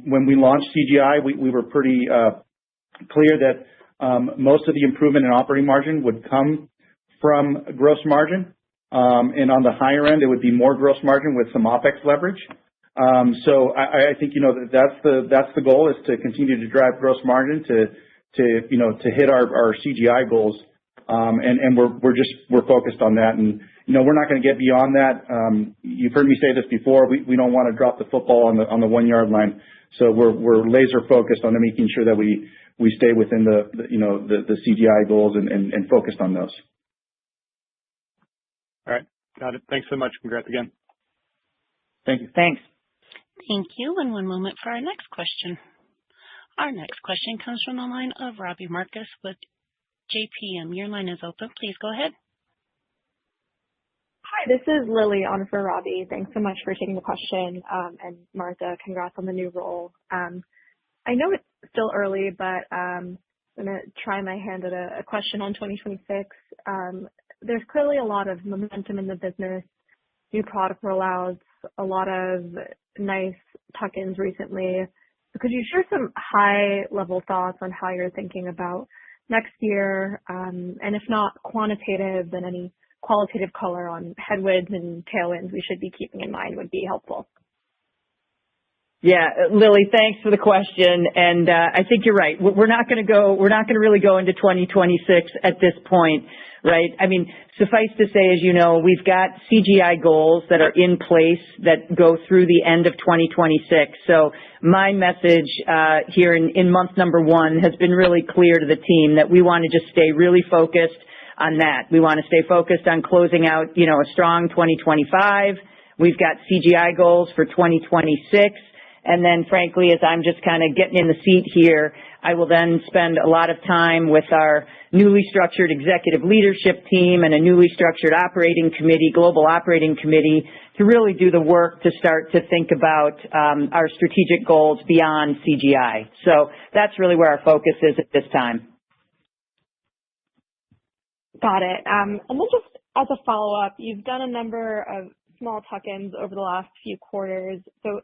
When we launched CGI, we were pretty clear that most of the improvement in operating margin would come from gross margin. And on the higher end, it would be more gross margin with some OpEx leverage. So I think, that's the goal, is to continue to drive gross margin to hit our CGI goals. And we're focused on that. And, we're not going to get beyond that. You've heard me say this before. We don't want to drop the football on the 1 yard line. So we're laser focused on making sure that we stay within the CGI goals and focused on those. All right. Got it. Thanks so much. Congrats again. Thank you. Thanks. Thank you. And one moment for our next question. Our next question comes from the line of Robbie Marcus with JPM. Your line is open. Please go ahead. Hi, this is Lily on for Robbie. Thanks so much for taking the question. And Martha, congrats on the new role. I know it's still early, but I'm going to try my hand at a question on 2026. There's clearly a lot of momentum in the business, new product rollouts, a lot of nice tuck-ins recently. So could you share some high-level thoughts on how you're thinking about next year? And if not quantitative, then any qualitative color on headwinds and tailwinds we should be keeping in mind would be helpful. Yeah, Lily, thanks for the question. And I think you're right. We're not going to really go into 2026 at this point, right? I mean, suffice to say, as you know, we've got CGI goals that are in place that go through the end of 2026. So my message here in month number 1 has been really clear to the team that we want to just stay really focused on that. We want to stay focused on closing out, a strong 2025. We've got CGI goals for 2026. And then, frankly, as I'm just kind of getting in the seat here, I will then spend a lot of time with our newly structured executive leadership team and a newly structured global operating committee, to really do the work to start to think about our strategic goals beyond CGI. So that's really where our focus is at this time. Got it. And then just as a follow-up, you've done a number of small tuck-ins over the last few quarters. So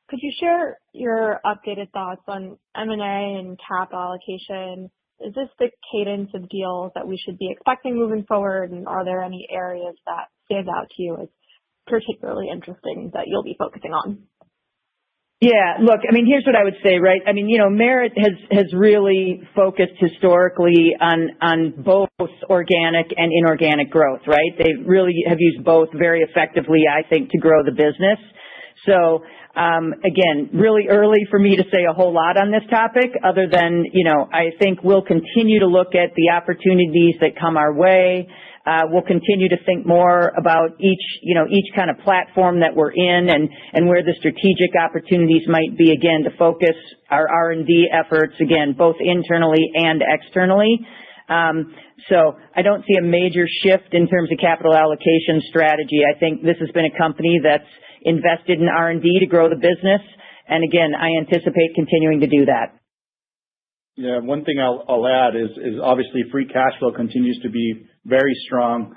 could you share your updated thoughts on M&A and capital allocation? Is this the cadence of deals that we should be expecting moving forward? And are there any areas that stand out to you as particularly interesting that you'll be focusing on? Yeah, look, I mean, here's what I would say, right? I mean, Merit has really focused historically on both organic and inorganic growth, right? They really have used both very effectively, I think, to grow the business. So, again, really early for me to say a whole lot on this topic, other than, I think we'll continue to look at the opportunities that come our way. We'll continue to think more about each kind of platform that we're in and where the strategic opportunities might be, again, to focus our R&D efforts, again, both internally and externally. So I don't see a major shift in terms of capital allocation strategy. I think this has been a company that's invested in R&D to grow the business. And again, I anticipate continuing to do that. Yeah, one thing I'll add is obviously free cash flow continues to be very strong,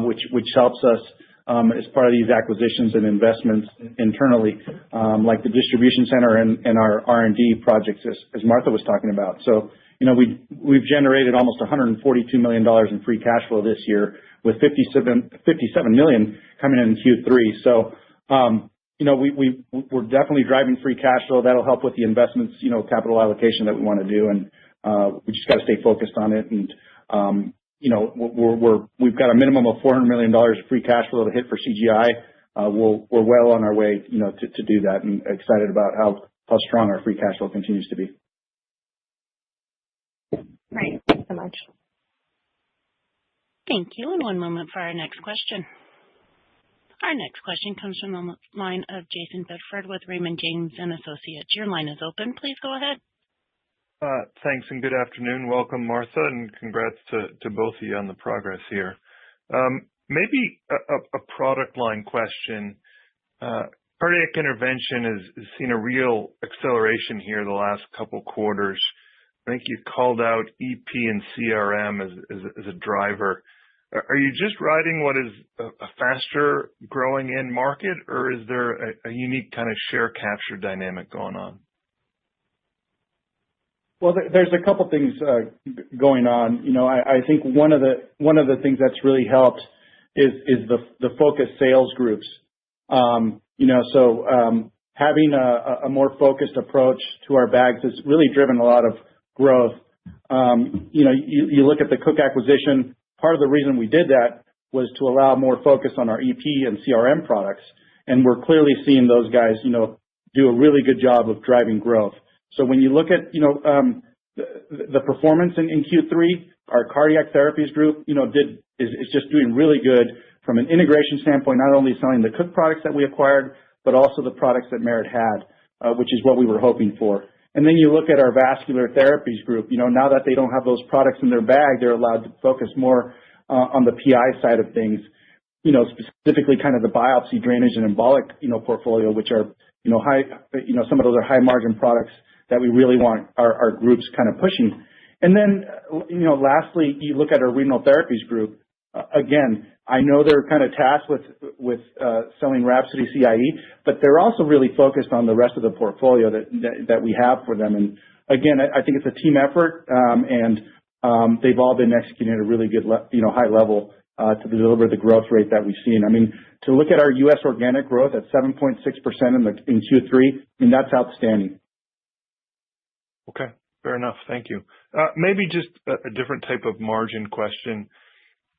which helps us as part of these acquisitions and investments internally, like the distribution center and our R&D projects, as Martha was talking about. So, we've generated almost $142 million in free cash flow this year, with 57 million coming in Q3. So, we're definitely driving free cash flow. That'll help with the investments, capital allocation that we want to do, and we just got to stay focused on it. And we've got a minimum of $400 million of free cash flow to hit for CGI. We're well on our way, to do that, and excited about how strong our free cash flow continues to be. Right. Thanks so much. Thank you. And one moment for our next question. Our next question comes from the line of Jason Bedford with Raymond James & Associates. Your line is open. Please go ahead. Thanks, and good afternoon. Welcome, Martha, and congrats to both of you on the progress here. Maybe a product line question. Cardiac intervention has seen a real acceleration here the last couple quarters. I think you called out EP and CRM as a driver. Are you just riding what is a faster growing end market, or is there a unique kind of share capture dynamic going on? Well, there's a couple things going on. I think one of the things that's really helped is the focused sales groups. Having a more focused approach to our bags has really driven a lot of growth. You look at the Cook acquisition. Part of the reason we did that was to allow more focus on our EP and CRM products, and we're clearly seeing those guys, do a really good job of driving growth. So when you look at, the performance in Q3, our cardiac therapies group, is just doing really good from an integration standpoint, not only selling the Cook products that we acquired, but also the products that Merit had, which is what we were hoping for. And then you look at our vascular therapies group, now that they don't have those products in their bag, they're allowed to focus more on the PI side of things, specifically kind of the biopsy, drainage, and embolic, portfolio, which are, high, some of those are high margin products that we really want our groups kind of pushing. And then, lastly, you look at our renal therapies group. Again, I know they're kind of tasked with selling Rhapsody CIE, but they're also really focused on the rest of the portfolio that we have for them. And again, I think it's a team effort, and they've all been executing at a really good, high level to deliver the growth rate that we've seen. I mean, to look at our U.S. organic growth at 7.6% in Q3, that's outstanding. Okay, fair enough. Thank you. Maybe just a different type of margin question.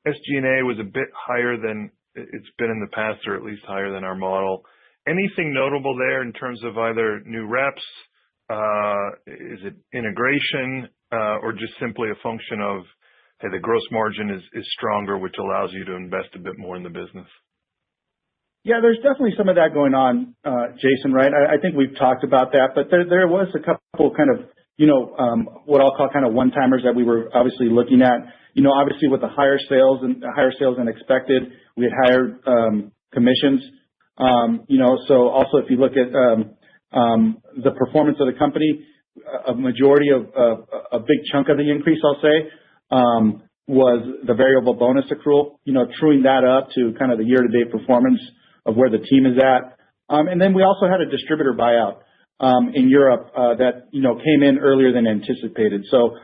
SG&A was a bit higher than it's been in the past, or at least higher than our model. Anything notable there in terms of either new reps, is it integration, or just simply a function of, hey, the gross margin is stronger, which allows you to invest a bit more in the business? Yeah, there's definitely some of that going on, Jason, right? I think we've talked about that, but there was a couple kind of, what I'll call kind of one-timers that we were obviously looking at. Obviously with the higher sales than expected, we had higher commissions. So also if you look at the performance of the company, a majority of a big chunk of the increase, I'll say, was the variable bonus accrual, truing that up to kind of the year-to-date performance of where the team is at. And then we also had a distributor buyout in Europe that came in earlier than anticipated. So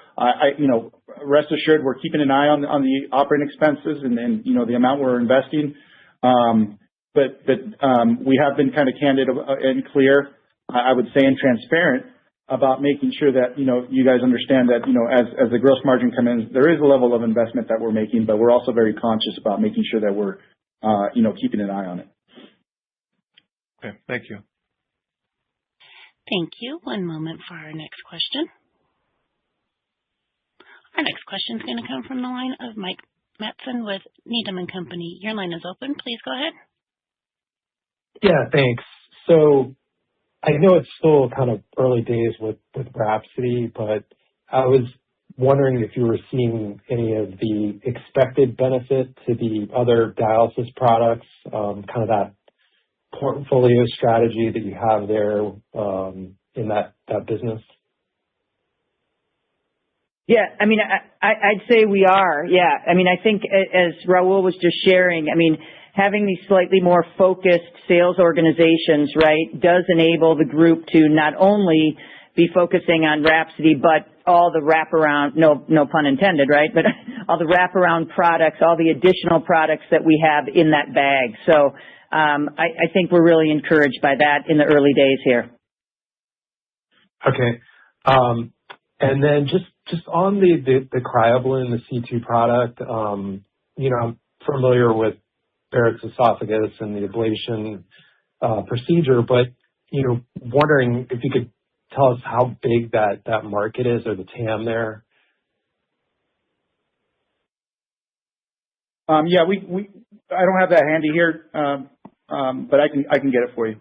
rest assured we're keeping an eye on the operating expenses and the amount we're investing. But we have been kind of candid and clear, I would say, and transparent about making sure that you guys understand that as the gross margin comes in, there is a level of investment that we're making, but we're also very conscious about making sure that we're keeping an eye on it. Okay, thank you. Thank you. One moment for our next question. Our next question is going to come from the line of Mike Matson with Needham & Company. Your line is open. Please go ahead. Yeah, thanks. So I know it's still kind of early days with Rhapsody, but I was wondering if you were seeing any of the expected benefit to the other dialysis products, kind of that portfolio strategy that you have there in that business? Yeah, I mean, I'd say we are. Yeah, I mean, I think as Raul was just sharing, I mean, having these slightly more focused sales organizations, right, does enable the group to not only be focusing on Rhapsody, but all the wraparound, no pun intended, right, but all the wraparound products, all the additional products that we have in that bag. So I think we're really encouraged by that in the early days here. Okay. And then just on the cryoballoon, the C2 product, I'm familiar with Barrett's esophagus and the ablation procedure, but, wondering if you could tell us how big that market is or the TAM there. Yeah, I don't have that handy here, but I can get it for you.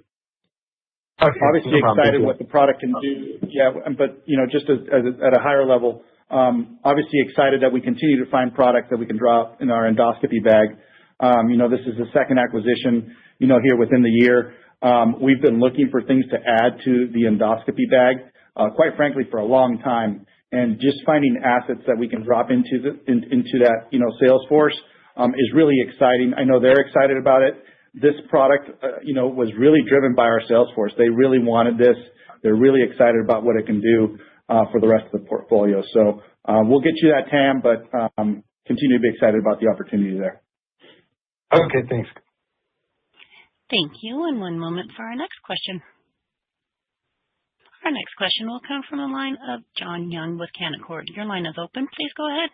Okay. Obviously excited what the product can do. Yeah, but just at a higher level, obviously excited that we continue to find products that we can drop in our endoscopy bag. This is the second acquisition, here within the year. We've been looking for things to add to the endoscopy bag, quite frankly, for a long time, and just finding assets that we can drop into that, sales force, is really exciting. I know they're excited about it. This product, was really driven by our sales force. They really wanted this. They're really excited about what it can do for the rest of the portfolio. So we'll get you that TAM, but continue to be excited about the opportunity there. Okay, thanks. Thank you. And one moment for our next question. Our next question will come from the line of John Young with Canaccord. Your line is open. Please go ahead.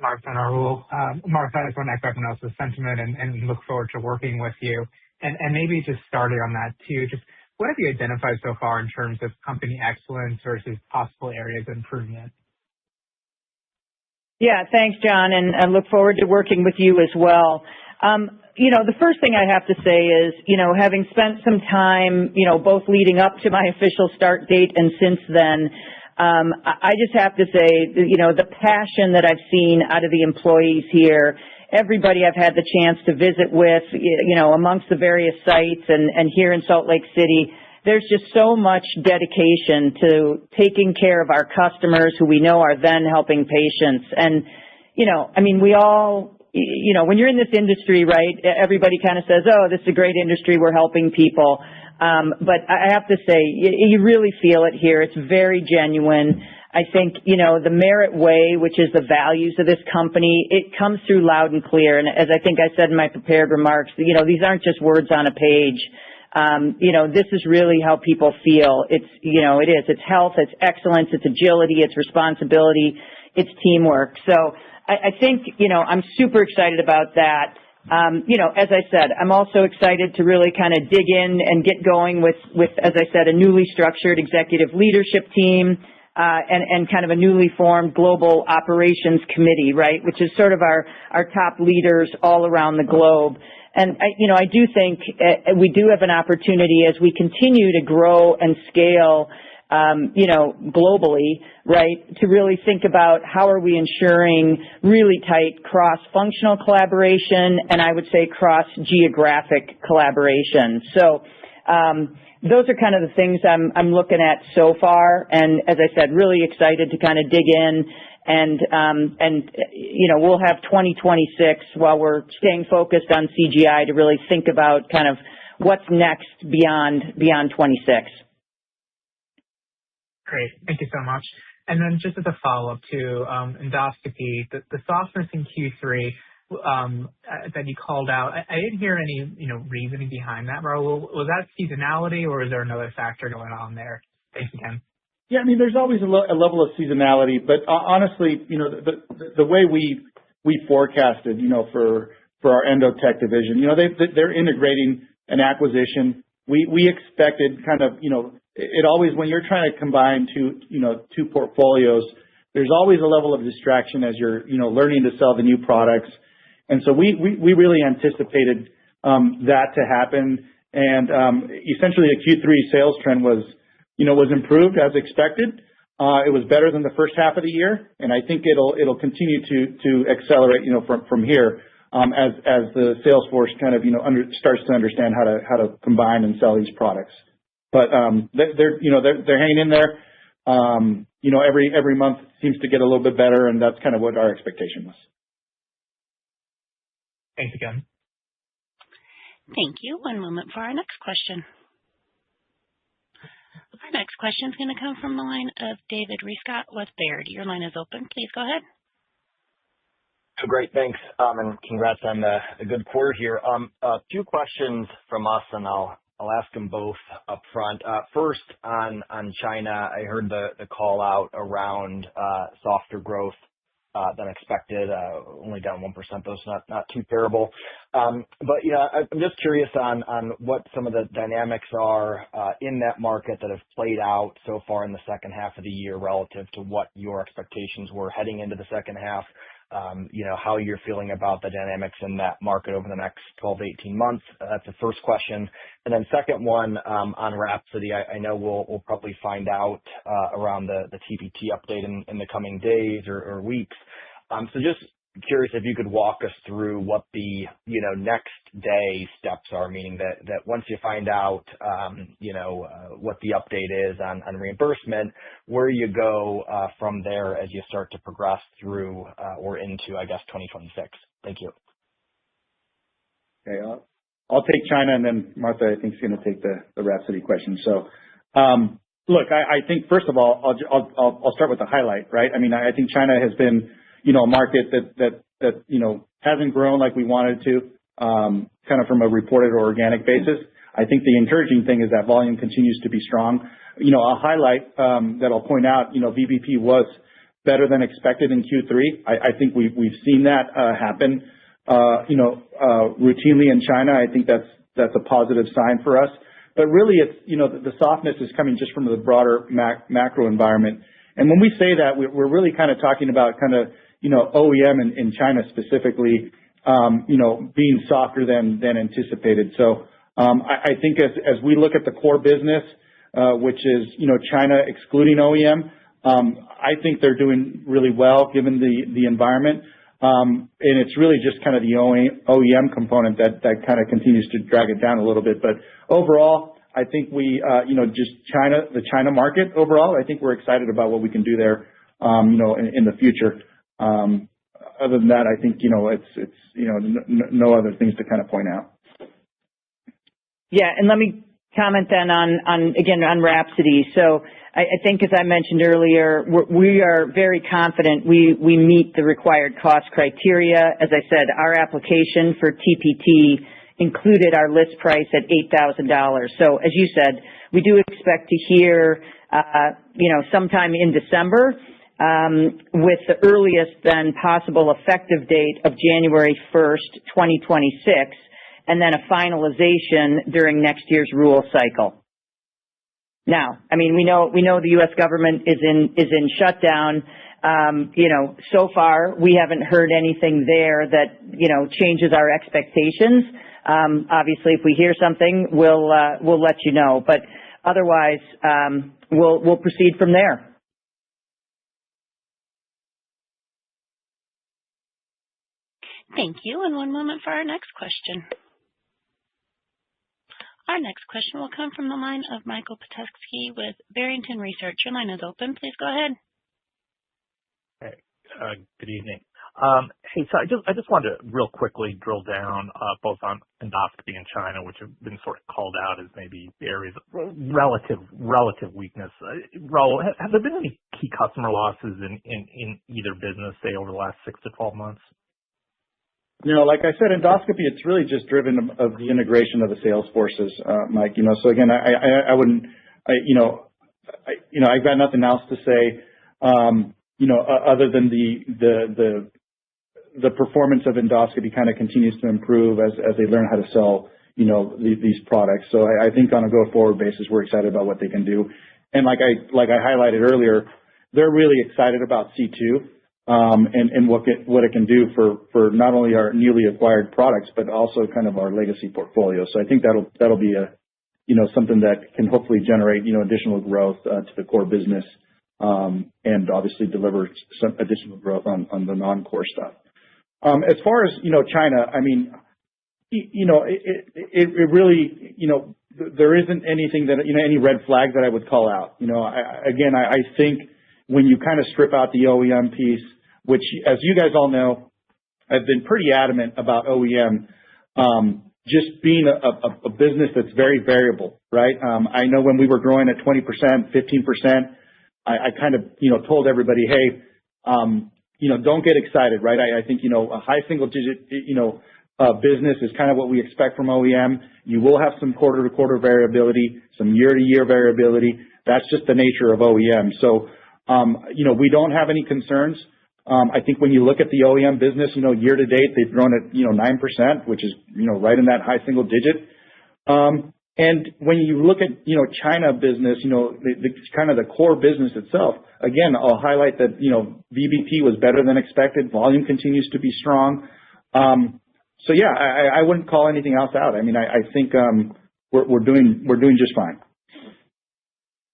Martha and Rahul. Martha, I just want to echo everyone else's sentiment and look forward to working with you. And maybe just starting on that too, just what have you identified so far in terms of company excellence versus possible areas of improvement? Yeah, thanks, John, and I look forward to working with you as well. The first thing I have to say is, having spent some time, both leading up to my official start date and since then, I just have to say, the passion that I've seen out of the employees here, everybody I've had the chance to visit with, amongst the various sites and here in Salt Lake City, there's just so much dedication to taking care of our customers who we know are then helping patients. And, we all, when you're in this industry, right, everybody kind of says, oh, this is a great industry, we're helping people. But I have to say, you really feel it here. It's very genuine. I think, the Merit Way, which is the values of this company, it comes through loud and clear. And as I think I said in my prepared remarks, these aren't just words on a page. This is really how people feel. It is. It's health, it's excellence, it's agility, it's responsibility, it's teamwork. So I think, I'm super excited about that. As I said, I'm also excited to really kind of dig in and get going with, as I said, a newly structured executive leadership team, and kind of a newly formed global operations committee, right, which is sort of our top leaders all around the globe. And I do think we do have an opportunity as we continue to grow and scale, globally, right, to really think about how are we ensuring really tight cross-functional collaboration and I would say cross-geographic collaboration. So those are kind of the things I'm looking at so far. And as I said, really excited to kind of dig in and we'll have 2026 while we're staying focused on CGI to really think about kind of what's next beyond 26. Great. Thank you so much. And then just as a follow-up to endoscopy, the softness in Q3 that you called out, I didn't hear any reasoning behind that, Rahul. Was that seasonality or is there another factor going on there? Thanks again. Yeah, there's always a level of seasonality, but honestly, the way we forecasted, for our Endotech division, they're integrating an acquisition. We expected kind of, it always, when you're trying to combine two portfolios, there's always a level of distraction as you're, learning to sell the new products. And so we really anticipated that to happen. And essentially the Q3 sales trend was improved as expected. It was better than the first half of the year, and I think it'll continue to accelerate, from here, as the sales force kind of, starts to understand how to combine and sell these products. But they're hanging in there. Every month seems to get a little bit better, and that's kind of what our expectation was. Thanks again. Thank you. One moment for our next question. Our next question is going to come from the line of David Rescott with Baird. Your line is open. Please go ahead. Oh, great. Thanks. And congrats on the good quarter here. A few questions from us, and I'll ask them both up front. First, on China, I heard the call out around softer growth than expected, only down 1%, though, so not too terrible. But I'm just curious on what some of the dynamics are in that market that have played out so far in the second half of the year relative to what your expectations were heading into the second half. How you're feeling about the dynamics in that market over the next 12 to 18 months. That's the first question. And then second one on Rhapsody, I know we'll probably find out around the TPT update in the coming days or weeks. So just curious if you could walk us through what the next day steps are, meaning that once you find out what the update is on reimbursement, where you go from there as you start to progress through or into, I guess, 2026. Thank you. Okay, I'll take China, and then Martha, I think, is going to take the Rhapsody question. So, look, I think first of all, I'll start with the highlight, right? I mean, I think China has been a market that hasn't grown like we wanted to, kind of from a reported or organic basis. I think the encouraging thing is that volume continues to be strong. A highlight that I'll point out, VBP was better than expected in Q3. I think we've seen that happen, routinely in China. I think that's a positive sign for us. But really, it's the softness is coming just from the broader macro environment. And when we say that, we're really kind of talking about kind of OEM in China specifically, being softer than anticipated. So I think as we look at the core business, which is China excluding OEM, I think they're doing really well given the environment. And it's really just kind of the OEM component that kind of continues to drag it down a little bit. But overall, I think just the China market overall, I think we're excited about what we can do there, in the future. Other than that, I think, it's no other things to kind of point out. Yeah. And let me comment then on Rhapsody. So I think, as I mentioned earlier, we are very confident we meet the required cost criteria. As I said, our application for TPT included our list price at $8,000. So as you said, we do expect to hear, sometime in December, with the earliest then possible effective date of January 1st, 2026, and then a finalization during next year's rule cycle. Now, I mean, we know the U.S. government is in shutdown. So far we haven't heard anything there that changes our expectations. Obviously, if we hear something, we'll let you know. But otherwise, we'll proceed from there. Thank you. And one moment for our next question. Our next question will come from the line of Michael Petusky with Barrington Research. Your line is open. Please go ahead. Hey, good evening. Hey, so I just wanted to real quickly drill down both on endoscopy in China, which have been sort of called out as maybe areas of relative weakness. Raul, have there been any key customer losses in either business, say, over the last 6 to 12 months? Like I said, endoscopy, it's really just driven of the integration of the sales forces, Mike. So again, I wouldn't, I've got nothing else to say, other than the performance of endoscopy kind of continues to improve as they learn how to sell, these products. So I think on a go-forward basis, we're excited about what they can do. And like I highlighted earlier, they're really excited about C2. And what it can do for not only our newly acquired products, but also kind of our legacy portfolio. So I think that'll be something that can hopefully generate, additional growth, to the core business, and obviously deliver some additional growth on the non-core stuff. As far as, China, I mean, it really, there isn't anything that, any red flag that I would call out. I think when you kind of strip out the OEM piece, which, as you guys all know, I've been pretty adamant about OEM, just being a business that's very variable, right? I know when we were growing at 20%, 15%, I kind of, told everybody, hey, don't get excited, right? I think, a high single digit, business is kind of what we expect from OEM. You will have some quarter to quarter variability, some year to year variability. That's just the nature of OEM. So, we don't have any concerns. I think when you look at the OEM business, year to date, they've grown at, 9%, which is, right in that high single digit. And when you look at, China business, the kind of the core business itself, again, I'll highlight that, VBP was better than expected. Volume continues to be strong. So yeah, I wouldn't call anything else out. I mean, I think, we're doing just fine.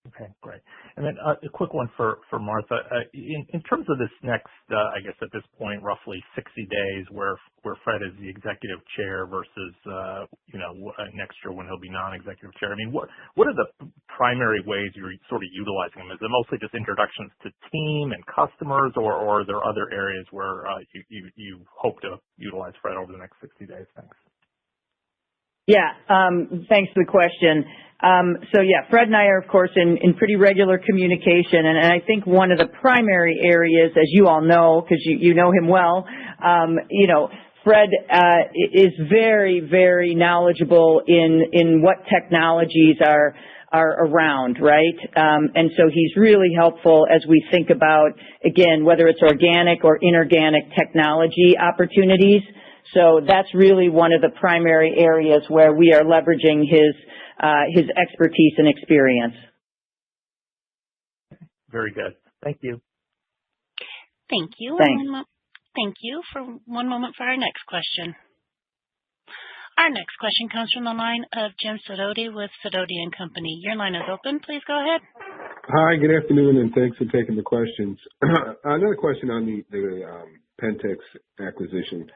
Okay, great. And then a quick one for Martha. In terms of this next, I guess at this point, roughly 60 days where Fred is the executive chair versus, next year when he'll be non-executive chair. I mean, what are the primary ways you're sort of utilizing him? Is it mostly just introductions to team and customers, or are there other areas where you hope to utilize Fred over the next 60 days? Thanks. Yeah, thanks for the question. So yeah, Fred and I are, of course, in pretty regular communication, and I think one of the primary areas, as you all know, because you know him well, Fred is very, very knowledgeable in what technologies are around, right? And so he's really helpful as we think about, again, whether it's organic or inorganic technology opportunities. So that's really one of the primary areas where we are leveraging his expertise and experience. Very good. Thank you. Thank you. Thanks. Thank you. For one moment for our next question. Our next question comes from the line of Jim Sidoti with Sidoti & Company. Your line is open. Please go ahead. Hi, good afternoon, and thanks for taking the questions. Another question on the Pentex acquisition.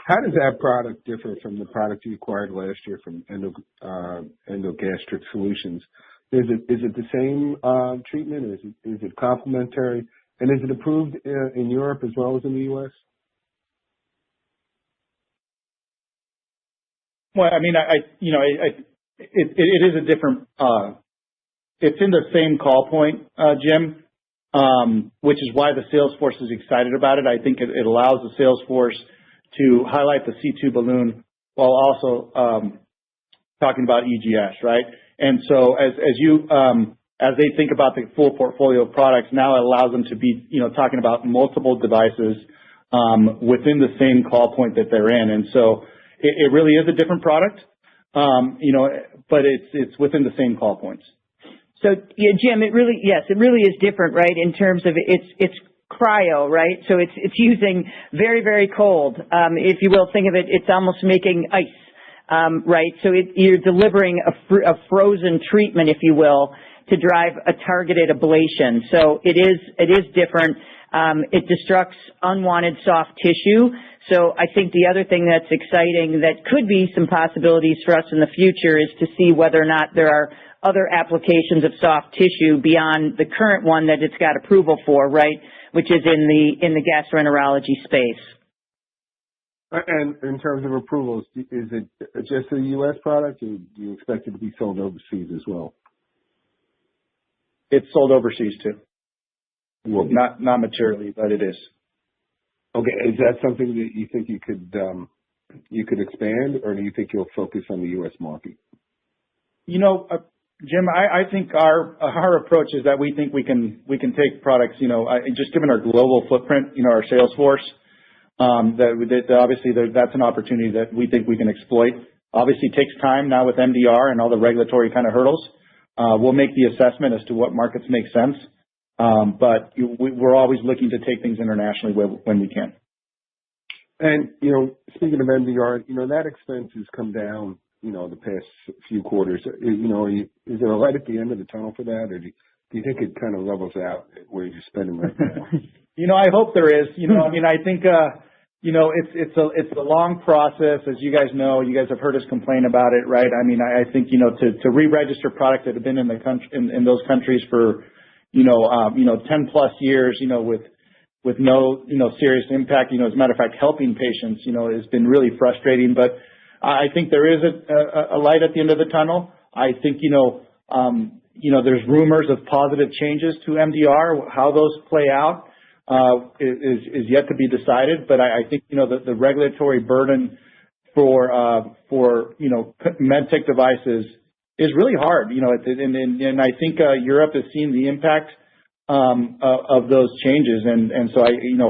How does that product differ from the product you acquired last year from Endogastric Solutions? Is it the same treatment? Or is it complementary? And is it approved in Europe as well as in the U.S.? Well, I mean, it is a different. It's in the same call point, Jim, which is why the sales force is excited about it. I think it allows the sales force to highlight the C2 balloon while also talking about EGS, right? And so as they think about the full portfolio of products, now it allows them to be, talking about multiple devices within the same call point that they're in. And so it really is a different product, but it's within the same call points. So yeah, Jim, it really is different, right? In terms of it's cryo, right? So it's using very, very cold. If you will, think of it, it's almost making ice, right? So you're delivering a frozen treatment, if you will, to drive a targeted ablation. So it is different. It destructs unwanted soft tissue. So I think the other thing that's exciting that could be some possibilities for us in the future is to see whether or not there are other applications of soft tissue beyond the current one that it's got approval for, right? Which is in the gastroenterology space. And in terms of approvals, is it just a U.S. product, or do you expect it to be sold overseas as well? It's sold overseas too. Well, not materially, but it is. Okay, is that something that you think you could expand, or do you think you'll focus on the U.S. market? Jim, I think our approach is that we think we can take products, just given our global footprint, our sales force, that obviously that's an opportunity that we think we can exploit. Obviously, it takes time now with MDR and all the regulatory kind of hurdles. We'll make the assessment as to what markets make sense, but we're always looking to take things internationally when we can. And speaking of MDR, that expense has come down, the past few quarters. Is there a light at the end of the tunnel for that, or do you think it kind of levels out where you're spending right now? I hope there is. I think it's a long process, as you guys know. You guys have heard us complain about it, right? I mean, I think to re-register products that have been in the country in those countries for 10 plus years, with no serious impact. As a matter of fact, helping patients, has been really frustrating. But I think there is a light at the end of the tunnel. I think, there's rumors of positive changes to MDR. How those play out is yet to be decided. But I think, the regulatory burden for medtech devices is really hard, and I think Europe has seen the impact of those changes. And so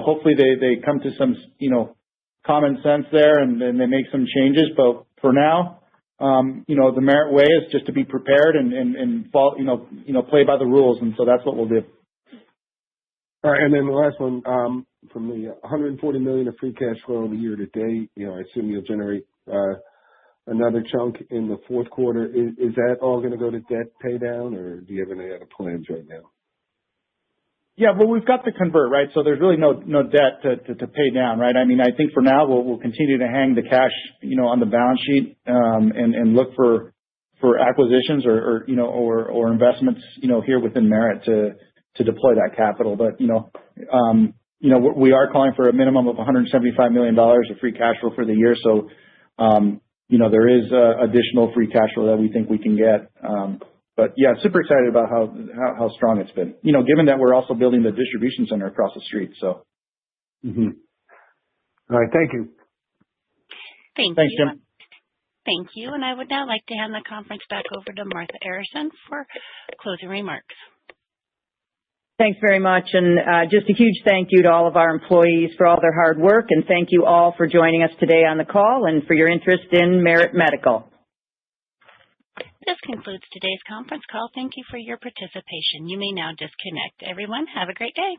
hopefully they come to some, common sense there and they make some changes. But for now, the Merit way is just to be prepared and fall, play by the rules. And so that's what we'll do. All right. And then the last one, from the $140 million of free cash flow in the year to date, I assume you'll generate, another chunk in the fourth quarter. Is that all going to go to debt pay down, or do you have any other plans right now? Yeah, well, we've got the convert, right? So there's really no debt to pay down, right? I mean, I think for now we'll continue to hang the cash, on the balance sheet, and look for acquisitions or investments, here within Merit to deploy that capital. But, we are calling for a minimum of $175 million of free cash flow for the year. So, there is additional free cash flow that we think we can get. But yeah, super excited about how strong it's been, given that we're also building the distribution center across the street. So. Mm-hmm. All right. Thank you. Thanks, Jim. Thank you. And I would now like to hand the conference back over to Martha Arison for closing remarks. Thanks very much. And just a huge thank you to all of our employees for all their hard work. And thank you all for joining us today on the call and for your interest in Merit Medical. This concludes today's conference call. Thank you for your participation. You may now disconnect. Everyone, have a great day.